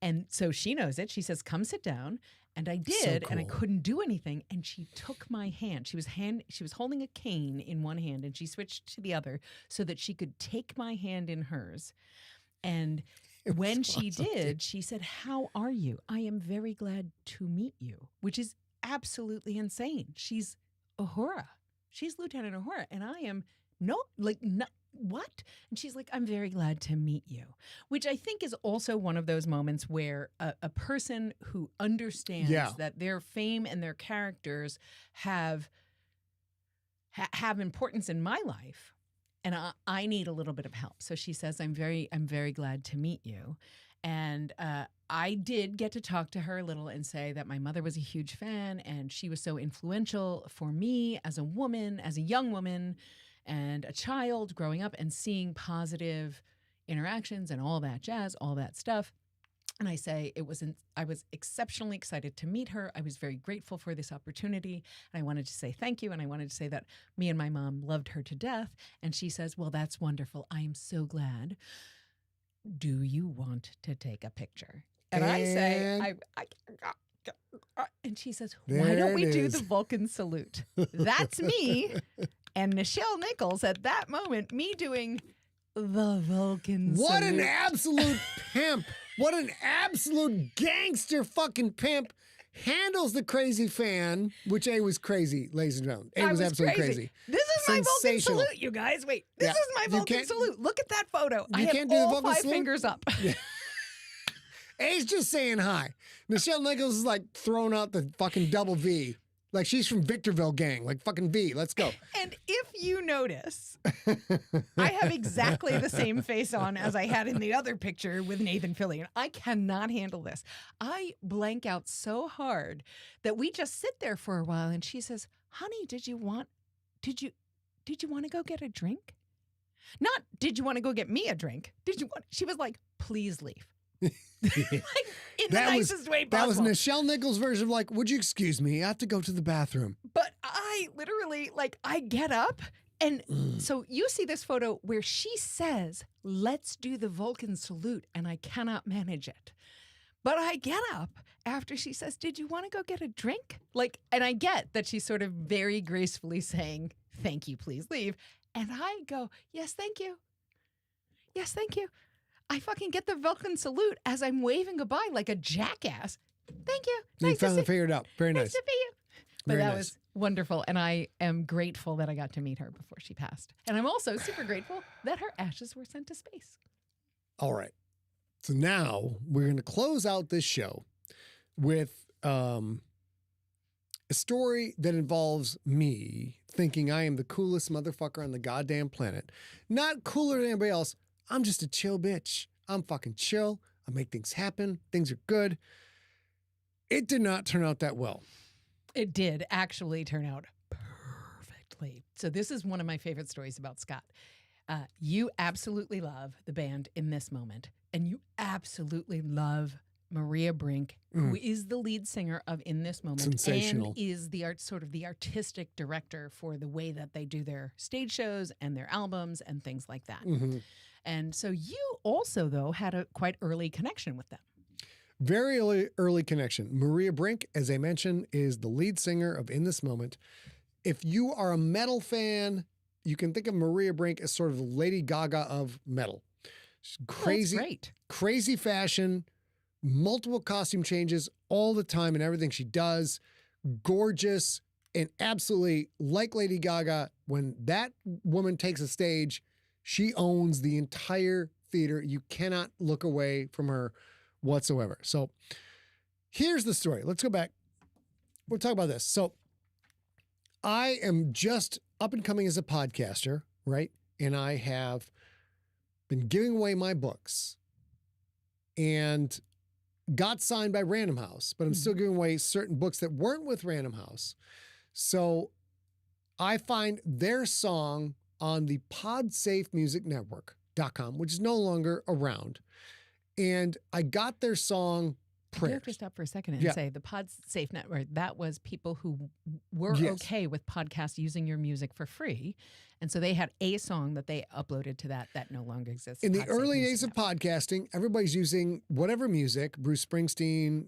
And so she knows it. She says, "Come sit down." And I did, so cool. And I couldn't do anything. And she took my hand. She was holding a cane in one hand, and she switched to the other so that she could take my hand in hers. And when she did, she said, "How are you? I am very glad to meet you," which is absolutely insane. She's Uhura. She's Lieutenant Uhura, and I am what? And she's like, "I'm very glad to meet you," which I think is also one of those moments where a person who understands that their fame and their characters have have importance in my life, and I need a little bit of help. So she says, I'm very glad to meet you. And I did get to talk to her a little and say that my mother was a huge fan, and she was so influential for me as a woman, as a young woman and a child growing up, and seeing positive interactions and all that jazz, all that stuff. And I say I was exceptionally excited to meet her. I was very grateful for this opportunity. And I wanted to say thank you. And I wanted to say that me and my mom loved her to death. And she says, well, that's wonderful. I am so glad. Do you want to take a picture? And I say, and she says, why don't we do the Vulcan salute? That's me and Nichelle Nichols at that moment, me doing the Vulcan salute. What an absolute pimp. What an absolute gangster fucking pimp handles the crazy fan, which A was crazy, ladies and gentlemen. A was absolutely crazy. This is my Vulcan salute, you guys. Wait, this is my Vulcan salute. Look at that photo. I have all 5 fingers up. Yeah. A's just saying hi. Nichelle Nichols is like throwing out the fucking double V. Like she's from Victorville gang. Like fucking V. Let's go. And if you notice, I have exactly the same face on as I had in the other picture with Nathan Fillion. I cannot handle this. I blank out so hard that we just sit there for a while, and she says, honey, did you want to go get a drink? Not, did you want to go get me a drink? She was like, please leave. Like, in the nicest way possible. That was Nichelle Nichols' version of like, would you excuse me? I have to go to the bathroom. But I literally, I get up, and so you see this photo where she says, let's do the Vulcan salute, and I cannot manage it. But I get up after she says, did you want to go get a drink? And I get that she's sort of very gracefully saying, thank you, please leave. And I go, yes, thank you. Yes, thank you. I fucking get the Vulcan salute as I'm waving goodbye like a jackass. Thank you. You finally figured it out. Very nice. Nice to meet you. But that was wonderful. And I am grateful that I got to meet her before she passed. And I'm also super grateful that her ashes were sent to space. All right. So now we're going to close out this show with a story that involves me thinking I am the coolest motherfucker on the goddamn planet. Not cooler than anybody else. I'm just a chill bitch. I'm fucking chill. I make things happen. Things are good. It did not turn out that well. It did actually turn out perfectly. So this is one of my favorite stories about Scott. You absolutely love the band In This Moment, and you absolutely love Maria Brink, who is the lead singer of In This Moment. Sensational. And is the artistic director for the way that they do their stage shows and their albums and things like that. Mm-hmm. And so you also, though, had a quite early connection with them. Very early connection. Maria Brink, as I mentioned, is the lead singer of In This Moment. If you are a metal fan, you can think of Maria Brink as sort of the Lady Gaga of metal. She's crazy, crazy fashion, multiple costume changes all the time and everything she does. Gorgeous and absolutely like Lady Gaga. When that woman takes a stage, she owns the entire theater. You cannot look away from her whatsoever. So here's the story. Let's go back. We'll talk about this. So I am just up and coming as a podcaster, right? And I have been giving away my books and got signed by Random House, but I'm still giving away certain books that weren't with Random House. So I find their song on the podsafemusicnetwork.com, which is no longer around. And I got their song Prayers. You have to stop for a second and say the PodSafe Network, that was people who were okay with podcasts using your music for free. And so they had a song that they uploaded to that no longer exists. In the early days of podcasting, everybody's using whatever music, Bruce Springsteen,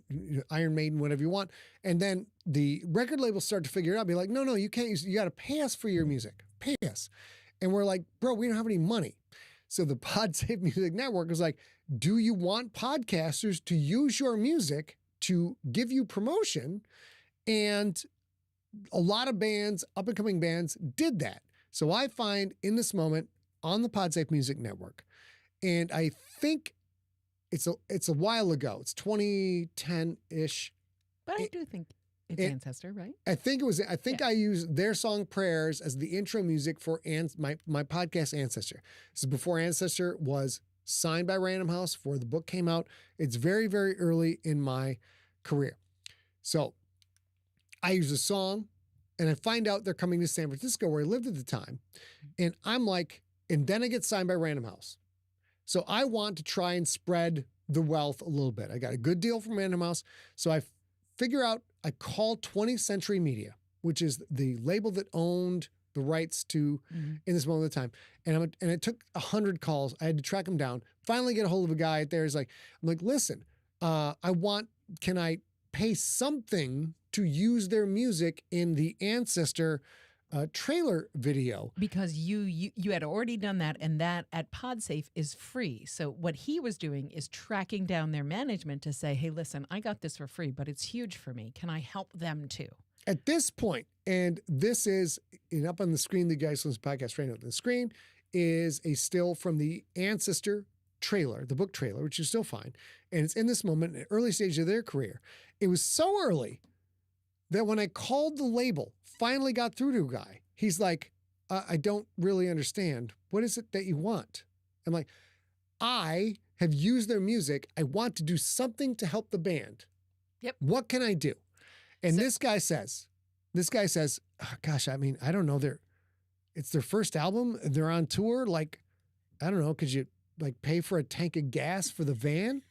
Iron Maiden, whatever you want. And then the record labels start to figure it out, be like, no, you can't use, you got to pay us for your music. Pay us. And we're like, bro, we don't have any money. So the PodSafe Music Network was like, do you want podcasters to use your music to give you promotion? And a lot of bands, up and coming bands, did that. So I find In This Moment on the PodSafe Music Network. And I think it's a while ago. It's 2010-ish. But I do think It's Ancestor, right? I think I used their song Prayers as the intro music for my podcast Ancestor. This is before Ancestor was signed by Random House, before the book came out. It's very, very early in my career. So I use a song and I find out they're coming to San Francisco where I lived at the time. And I'm like, and then I get signed by Random House. So I want to try and spread the wealth a little bit. I got a good deal from Random House. So I call 20th Century Media, which is the label that owned the rights to in this moment of time. And it took 100 calls. I had to track them down. Finally get a hold of a guy out there. I'm like, listen, can I pay something to use their music in the Ancestor trailer video? Because you had already done that, and that at PodSafe is free. So what he was doing is tracking down their management to say, hey, listen, I got this for free, but it's huge for me. Can I help them too? At this point, and this is up on the screen, the guys listen to the podcast right now, the screen is a still from the Ancestor trailer, the book trailer, which you still find. And it's in this moment, an early stage of their career. It was so early that when I called the label, finally got through to a guy, he's like, I don't really understand. What is it that you want? I'm like, I have used their music. I want to do something to help the band. Yep. What can I do? And this guy says, oh, gosh, I mean, I don't know. It's their first album. They're on tour. Like, I don't know. Could you pay for a tank of gas for the van?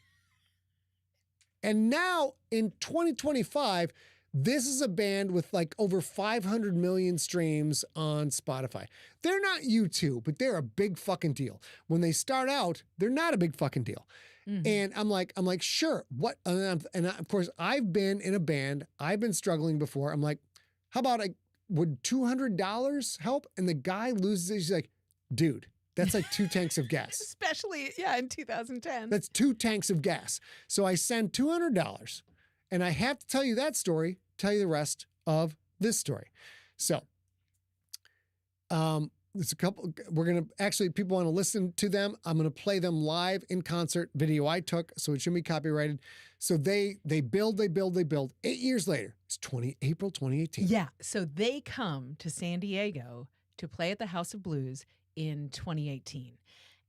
And now in 2025, this is a band with over 500 million streams on Spotify. They're not U2, but they're a big fucking deal. When they start out, they're not a big fucking deal. Mm-hmm. And I'm like, sure. What? Of course, I've been in a band. I've been struggling before. I'm like, how about would $200 help? And the guy loses it. He's like, dude, that's like 2 tanks of gas. Especially, in 2010. That's 2 tanks of gas. So I send $200. And I have to tell you that story, tell you the rest of this story. So, there's a couple, we're going to actually, people want to listen to them. I'm going to play them live in concert video I took, so it shouldn't be copyrighted. So they build. 8 years later, it's April 2018. Yeah. So they come to San Diego to play at the House of Blues in 2018.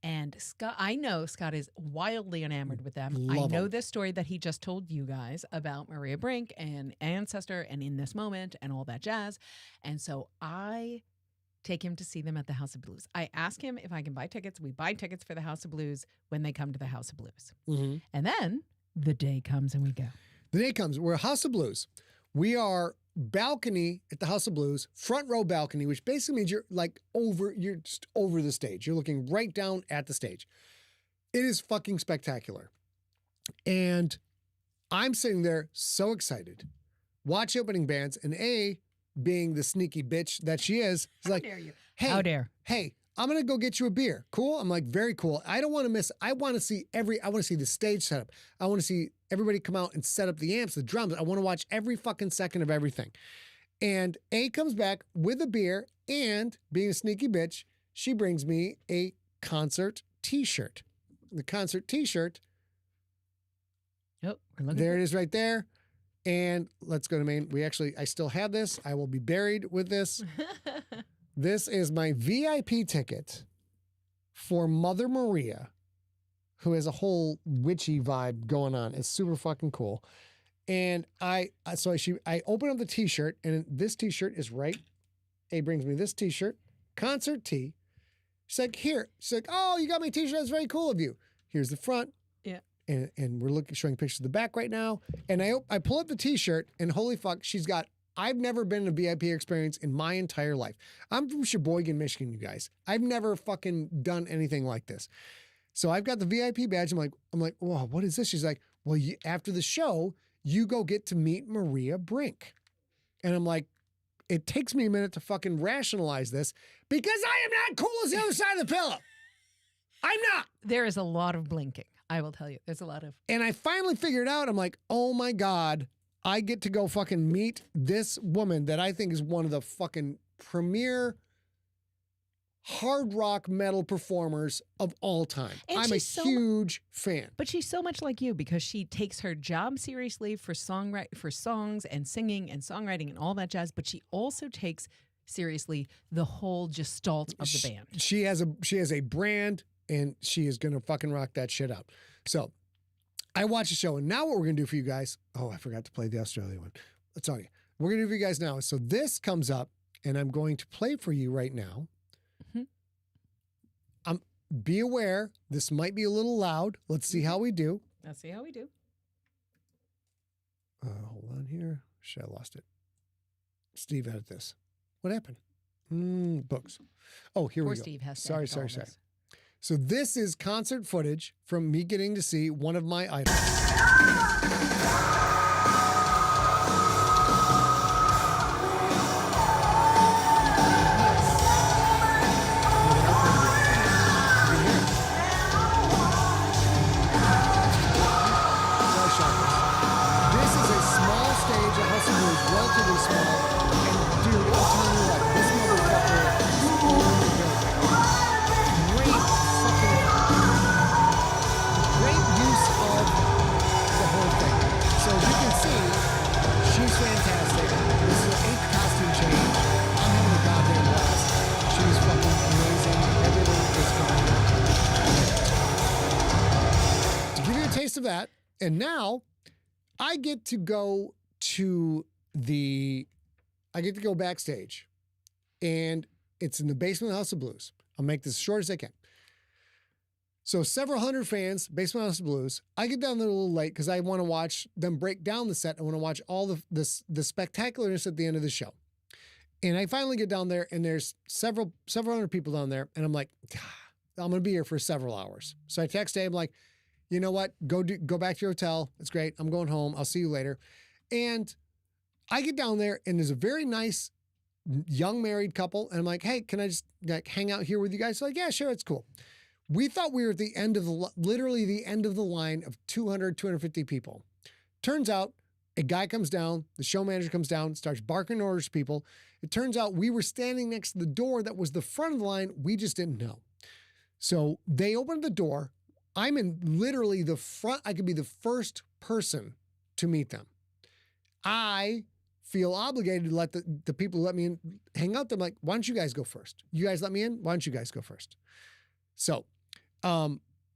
And I know Scott is wildly enamored with them. I know this story that he just told you guys about Maria Brink and Ancestor and In This Moment and all that jazz. And so I take him to see them at the House of Blues. I ask him if I can buy tickets. We buy tickets for the House of Blues when they come to the House of Blues. Mm-hmm. And then the day comes and we go. The day comes. We're House of Blues. We are balcony at the House of Blues, front row balcony, which basically means you're just over the stage. You're looking right down at the stage. It is fucking spectacular. And I'm sitting there so excited. Watch opening bands, and being the sneaky bitch that she is like, dare you? Hey, how dare? Hey, I'm going to go get you a beer. Cool? I'm like, very cool. I don't want to miss. I want to see the stage setup. I want to see everybody come out and set up the amps, the drums. I want to watch every fucking second of everything. And comes back with a beer, and being a sneaky bitch, she brings me a concert t-shirt. The concert t-shirt. Yep. There it is right there. And let's go to main. I still have this. I will be buried with this. This is my VIP ticket for Mother Maria, who has a whole witchy vibe going on. It's super fucking cool. And I open up the t-shirt, and this t-shirt is right. A brings me this t-shirt, concert tee. She's like, here. She's like, oh, you got my t-shirt. That's very cool of you. Here's the front. Yeah. And we're showing pictures of the back right now. And I pull up the t-shirt, and holy fuck, I've never been in a VIP experience in my entire life. I'm from Sheboygan, Michigan, you guys. I've never fucking done anything like this. So I've got the VIP badge. I'm like, whoa, what is this? She's like, well, after the show, you go get to meet Maria Brink. And I'm like, it takes me a minute to fucking rationalize this because I am not cool as the other side of the pillow. I'm not. There is a lot of blinking. I will tell you. There's a lot of. And I finally figured out, I'm like, oh my God, I get to go fucking meet this woman that I think is one of the fucking premier hard rock metal performers of all time. And I'm a she's huge fan. But she's so much like you because she takes her job seriously for songs and singing and songwriting and all that jazz. But she also takes seriously the whole gestalt of the band. She has a brand, and she is gonna fucking rock that shit out. So I watched the show, and now what we're gonna do for you guys. Oh, I forgot to play the Australia one. Let's tell you. We're gonna do for you guys now. So this comes up, and I'm going to play for you right now. Be aware, this might be a little loud. Let's see how we do. Let's see how we do. Hold on here. Shit, I lost it. Steve, edit this. What happened? Books. Oh, here Poor we go. Steve has to Sorry. edit all this. So this is concert footage from me getting to see one of my idols. This is a small stage at Hustle Blues, relatively small. And dude, I'm telling you what, this motherfucker is on the building. Great use of the whole thing. So as you can see, she's fantastic. This is an 8th costume change. I'm having a goddamn blast. She's fucking amazing. Everything is fine. To give you a taste of that, and now I get to go backstage, and it's in the basement of the House of Blues. I'll make this as short as I can. So several hundred fans, basement House of Blues. I get down there a little late because I want to watch them break down the set. I want to watch all the spectacularness at the end of the show. And I finally get down there, and there's several hundred people down there, and I'm like, I'm gonna be here for several hours. So I text Dave, I'm like, you know what? Go back to your hotel. It's great. I'm going home. I'll see you later. And I get down there, and there's a very nice young married couple. And I'm like, hey, can I just hang out here with you guys? They're like, yeah, sure. It's cool. We thought we were at the end of literally the end of the line of 250 people. Turns out a guy comes down, the show manager comes down, starts barking orders to people. It turns out we were standing next to the door that was the front of the line. We just didn't know. So they opened the door. I'm in literally the front. I could be the first person to meet them. I feel obligated to let the people who let me in hang out. I'm like, why don't you guys go first? You guys let me in. Why don't you guys go first? So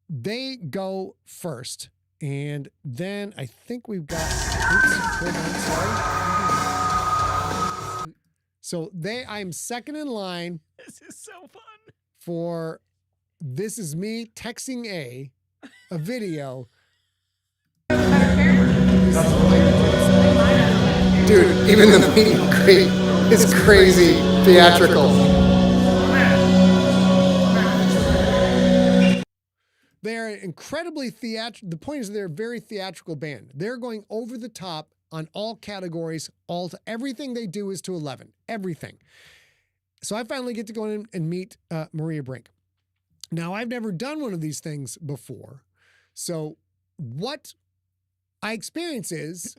they go first. And then I think we've got, hold on, sorry. So I'm second in line. This is so fun. For this is me texting a video. Dude, even the meet and greet is crazy theatrical. They're incredibly theatrical. The point is they're a very theatrical band. They're going over the top on all categories. Everything they do is to 11. Everything. So I finally get to go in and meet Maria Brink. Now, I've never done one of these things before. So what I experience is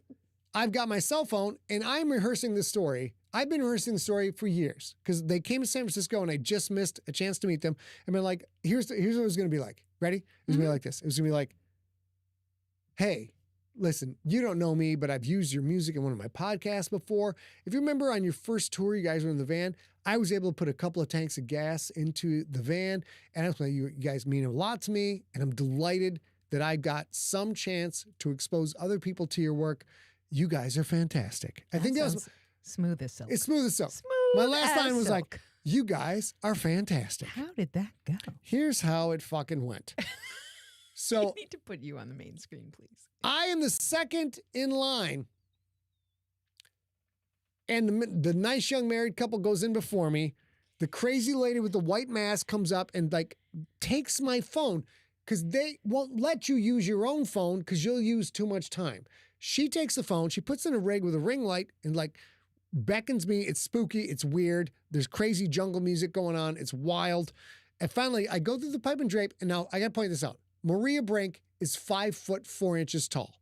I've got my cell phone and I'm rehearsing this story. I've been rehearsing the story for years because they came to San Francisco and I just missed a chance to meet them. And been like, here's what it was going to be like. Ready? It was going to be like this. It was going to be like, hey, listen, you don't know me, but I've used your music in one of my podcasts before. If you remember on your first tour, you guys were in the van. I was able to put a couple of tanks of gas into the van. And that's why you guys mean a lot to me. And I'm delighted that I got some chance to expose other people to your work. You guys are fantastic. I think that was smooth as silk. It's smooth as silk. Smooth My last line was silk. like, you guys are fantastic. How did that go? Here's how it fucking went. So I need to put you on the main screen, please. I am the second in line. And the nice young married couple goes in before me. The crazy lady with the white mask comes up and takes my phone because they won't let you use your own phone because you'll use too much time. She takes the phone, she puts in a rig with a ring light and beckons me. It's spooky, it's weird. There's crazy jungle music going on. It's wild. And finally, I go through the pipe and drape. And now I got to point this out. Maria Brink is 5'4" tall.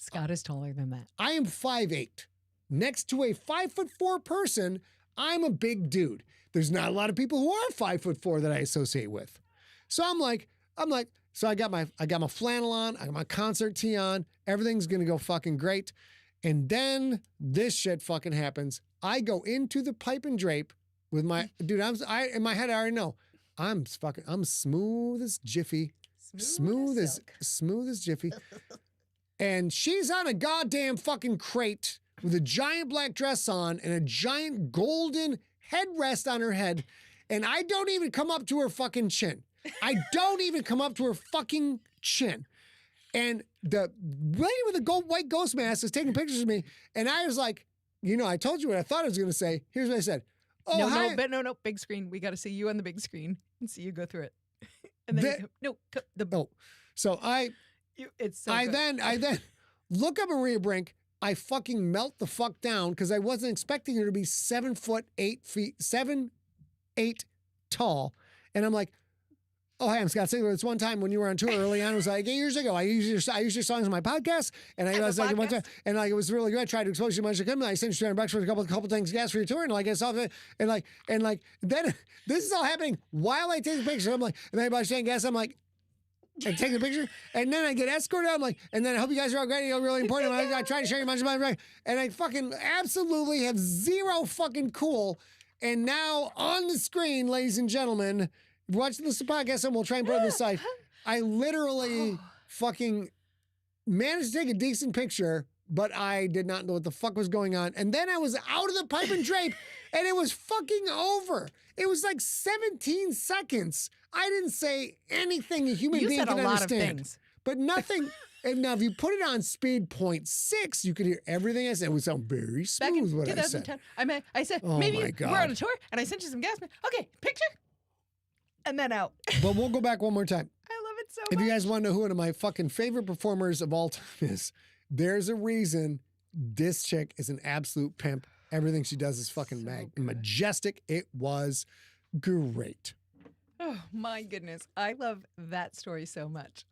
Scott is taller than that. I am 5'8". Next to a 5'4" person, I'm a big dude. There's not a lot of people who are 5'4" that I associate with. So I'm like, so I got my flannel on, I got my concert tee on, everything's gonna go fucking great. And then this shit fucking happens. I go into the pipe and drape with my dude. In my head I already know I'm smooth as Jiffy, smooth as Jiffy. And she's on a goddamn fucking crate with a giant black dress on and a giant golden headrest on her head. And I don't even come up to her fucking chin. I don't even come up to her fucking chin. And the lady with the white ghost mask is taking pictures of me. And I was like, I told you what I thought I was going to say. Here's what I said. Oh, hi. No, big screen. We got to see you on the big screen and see you go through it. And then So I then look up Maria Brink. I fucking melt the fuck down because I wasn't expecting her to be 7'8" tall. And I'm like, oh, hey, I'm Scott Sigler. It's one time when you were on tour early on. It was like 8 years ago. I used your songs on my podcast, and I was like, one time, and like it was really good. I tried to expose you as much as I could. And I sent you $200 for a couple things gas for your tour, and like I saw it, and then this is all happening while I take the picture. I'm like, and then everybody's saying gas. I'm like, I take the picture, and then I get escorted out. I'm like, and then I hope you guys are all great. You're really important. I try to share your much about it, and I fucking absolutely have zero fucking cool. And now on the screen, ladies and gentlemen, watching this podcast, and we'll try and put it on the side. I literally fucking managed to take a decent picture, but I did not know what the fuck was going on. And then I was out of the pipe and drape, and it was fucking over. It was like 17 seconds. I didn't say anything a human being can understand. You said a lot of things. But nothing. And now, if you put it on speed 0.6, you could hear everything I said. It would sound very smooth. Back in 2010, I said, maybe we're on a tour, and I sent you some gas. Okay, picture. And then out. But we'll go back one more time. I love it so much. If you guys want to know who one of my fucking favorite performers of all time is, there's a reason this chick is an absolute pimp. Everything she does is fucking majestic. It was great. Oh, my goodness. I love that story so much.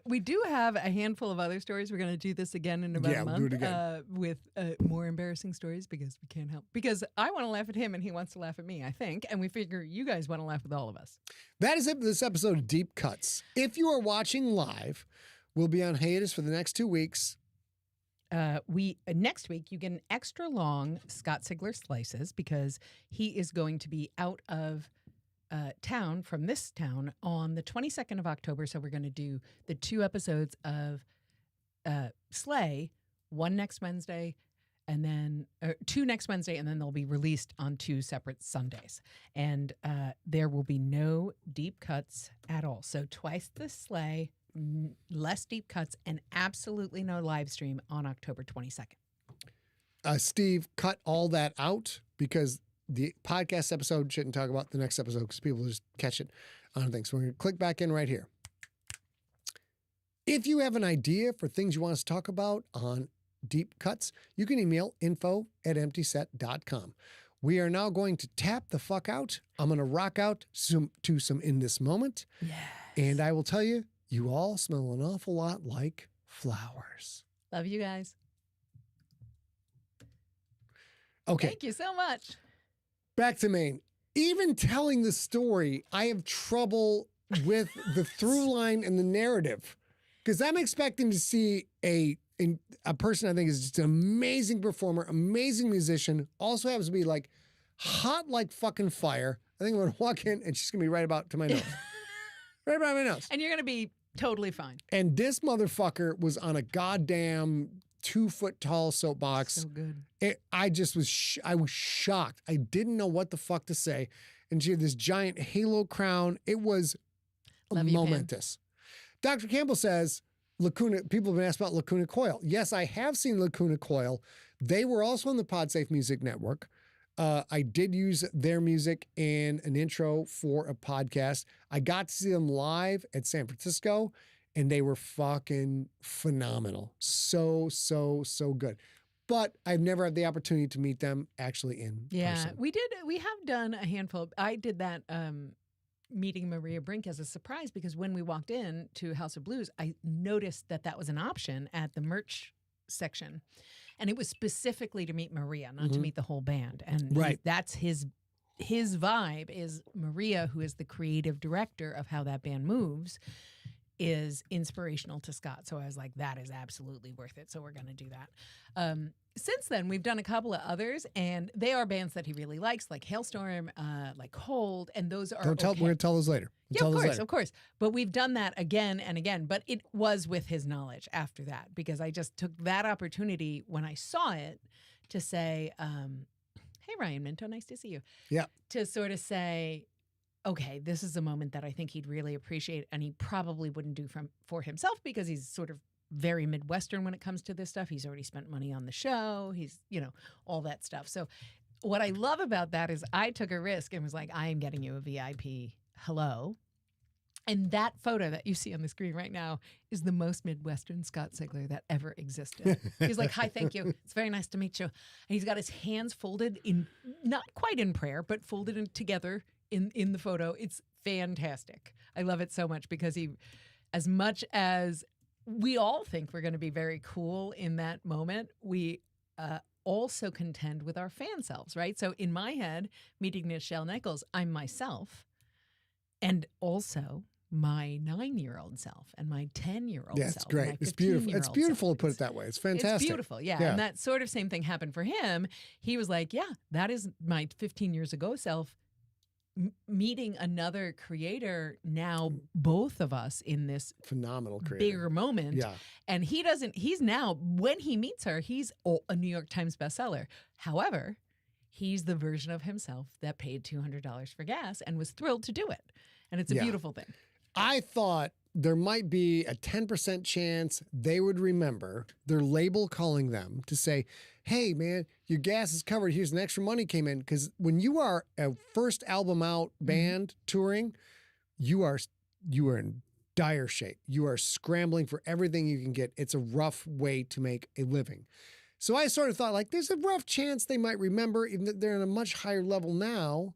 We do have a handful of other stories. We're going to do this again in about a month. We'll do it again. With more embarrassing stories because we can't help. Because I want to laugh at him and he wants to laugh at me, I think. And we figure you guys want to laugh with all of us. That is it for this episode of Deep Cuts. If you are watching live, we'll be on hiatus for the next 2 weeks. Next week, you get an extra long Scott Sigler Slices because he is going to be out of town from this town on the 22nd of October. So we're going to do the 2 episodes of Slay, one next Wednesday, and then 2 next Wednesday, and then they'll be released on 2 separate Sundays. And there will be no deep cuts at all. So twice the Slay, less deep cuts, and absolutely no live stream on October 22nd. Steve, cut all that out because the podcast episode shouldn't talk about the next episode because people just catch it on things. So we're going to click back in right here. If you have an idea for things you want us to talk about on Deep Cuts, you can email info@emptyset.com. We are now going to tap the fuck out. I'm going to rock out to some In This Moment. Yes. And I will tell you, you all smell an awful lot like flowers. Love you guys. Okay. Thank you so much. Back to Maine. Even telling the story, I have trouble with the through line and the narrative because I'm expecting to see a person I think is just an amazing performer, amazing musician, also happens to be like hot like fucking fire. I think I'm going to walk in and she's going to be right about to my nose. Right about my nose. And you're going to be totally fine. And this motherfucker was on a goddamn 2-foot tall soapbox. So good. I was shocked. I didn't know what the fuck to say. And she had this giant halo crown. It was momentous. Dr. Campbell says, Lacuna, people have been asked about Lacuna Coil. Yes, I have seen Lacuna Coil. They were also on the PodSafe Music Network. I did use their music in an intro for a podcast. I got to see them live at San Francisco, and they were fucking phenomenal. So good. But I've never had the opportunity to meet them actually in person. We did. We have done a handful. I did that meeting Maria Brink as a surprise because when we walked in to House of Blues, I noticed that was an option at the merch section. And it was specifically to meet Maria, not to Mhm. meet the whole band. And Right. that's his vibe is Maria, who is the creative director of how that band moves, is inspirational to Scott. So I was like, that is absolutely worth it. So we're going to do that. Since then, we've done a couple of others, and they are bands that he really likes, like Hailstorm, like Cold, and those are Don't tell. okay. We're gonna tell those later. We'll Yeah, tell of those course, later. of course. But we've done that again and again. But it was with his knowledge after that, because I just took that opportunity when I saw it to say, hey, Ryan Minto, nice to see you. Yeah. To sort of say, okay, this is a moment that I think he'd really appreciate, and he probably wouldn't do for himself because he's sort of very Midwestern when it comes to this stuff. He's already spent money on the show. He's, all that stuff. So what I love about that is I took a risk and was like, I am getting you a VIP hello. And that photo that you see on the screen right now is the most Midwestern Scott Sigler that ever existed. He's like, hi, thank you. It's very nice to meet you. And he's got his hands folded in, not quite in prayer, but folded together in the photo. It's fantastic. I love it so much because he, as much as we all think we're going to be very cool in that moment, we also contend with our fan selves, right? So in my head, meeting Nichelle Nichols, I'm myself, and also my 9-year-old self and my 10-year-old Yeah, self. it's great. And my It's beautiful. It's 15-year-old beautiful self. to put it that way. It's fantastic. It's beautiful, yeah. Yeah. And that sort of same thing happened for him. He was like, yeah, that is my 15 years ago self meeting another creator, now both of us in this Phenomenal creator. bigger moment. Yeah. And he's now, when he meets her, he's a New York Times bestseller. However, he's the version of himself that paid $200 for gas and was thrilled to do it. And it's a Yeah. beautiful thing. I thought there might be a 10% chance they would remember their label calling them to say, hey, man, your gas is covered. Here's an extra money came in. Because when you are a first album out band touring, you are in dire shape. You are scrambling for everything you can get. It's a rough way to make a living. So I sort of thought, like, there's a rough chance they might remember, even though they're in a much higher level now.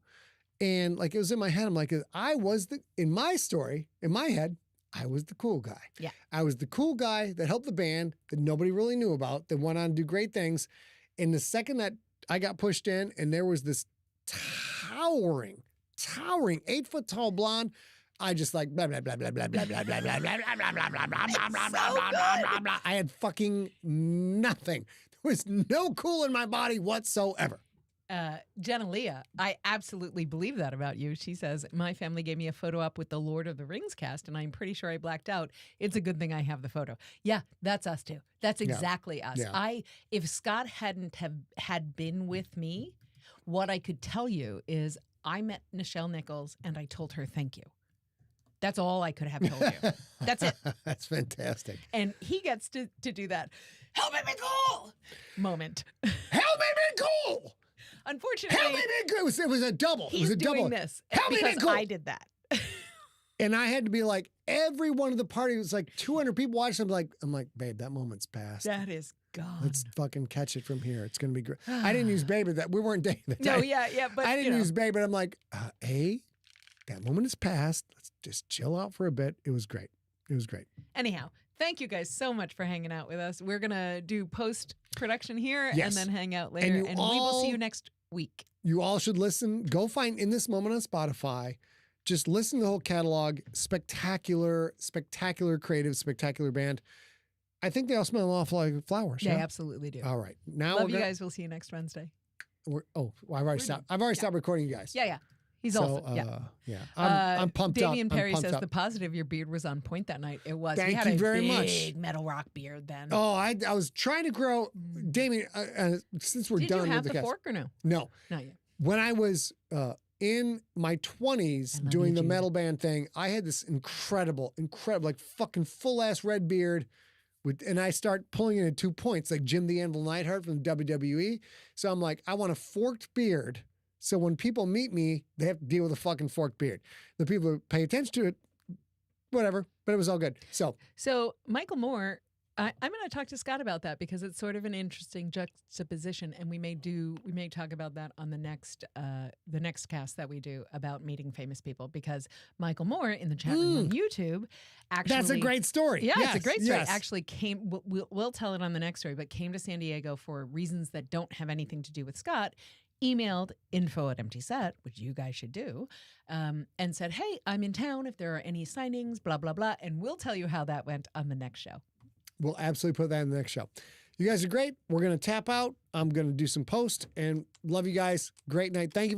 And like, it was in my head. I'm like, in my story, in my head, I was the cool guy. Yeah. I was the cool guy that helped the band that nobody really knew about, that went on to do great things. And the second that I got pushed in and there was this towering 8-foot tall blonde, I just like blah blah blah blah blah blah blah blah blah blah blah blah blah blah blah blah blah blah. I had fucking nothing. There was no cool in my body whatsoever. Jenna Leah, I absolutely believe that about you. She says, my family gave me a photo up with the Lord of the Rings cast, and I'm pretty sure I blacked out. It's a good thing I have the photo. Yeah, that's us too. That's exactly us. Yeah. If Scott hadn't had been with me, what I could tell you is I met Nichelle Nichols and I told her thank you. That's all I could have told you. That's it. That's fantastic. And he gets to do that. Help me be cool moment. Help me be cool. Unfortunately, Help me be cool. It was a double. He's it was a doing double. this Help me be because cool. I did that. And I had to be like, every one of the party was like 200 people watching. I'm like, babe, that moment's past. That is gone. Let's fucking catch it from here. It's gonna be great. I didn't use babe, but we weren't dating at the No, time. yeah, but I didn't use babe, but I'm like, that moment is past. Let's just chill out for a bit. It was great. It was great. Anyhow, thank you guys so much for hanging out with us. We're gonna do post-production here and Yes. then hang out later. And And, you we will see all- you next week. You all should listen. Go find In This Moment on Spotify. Just listen to the whole catalog. Spectacular, spectacular creative, spectacular band. I think they all smell an awful lot like flowers. They Yeah. absolutely do. All right. Now Love we're you gonna, guys. We'll see you next Wednesday. I've already stopped. I've already stopped recording you guys. Yeah. He's So, also yeah. I'm pumped up. Damian I'm Perry pumped says up. the positive your beard was on point that night. It was. Thank he had you a very much. big metal rock beard then. Oh, I was trying to grow, Damien. Since we're Did done you have with the the cast, fork or no? no. Not yet. When I was in my 20s I love doing you, the Jude. metal band thing, I had this incredible, like fucking full ass red beard. And I start pulling it at 2 points, like Jim the Anvil Neidhart from WWE. So I'm like, I want a forked beard. So when people meet me, they have to deal with a fucking forked beard. The people who pay attention to it, whatever. But it was all good. So So Michael Moore I'm going to talk to Scott about that because it's sort of an interesting juxtaposition, and we may talk about that on the next cast that we do about meeting famous people. Because Michael Moore in the chat room on YouTube actually, that's a great story. Yeah, yes, it's a great story. yes. Actually, came. We'll tell it on the next story, but came to San Diego for reasons that don't have anything to do with Scott. Emailed info@emptyset, which you guys should do, and said, "Hey, I'm in town. If there are any signings, blah blah blah," and we'll tell you how that went on the next show. We'll absolutely put that in the next show. You guys are great. We're going to tap out. I'm going to do some post and love you guys. Great night. Thank you.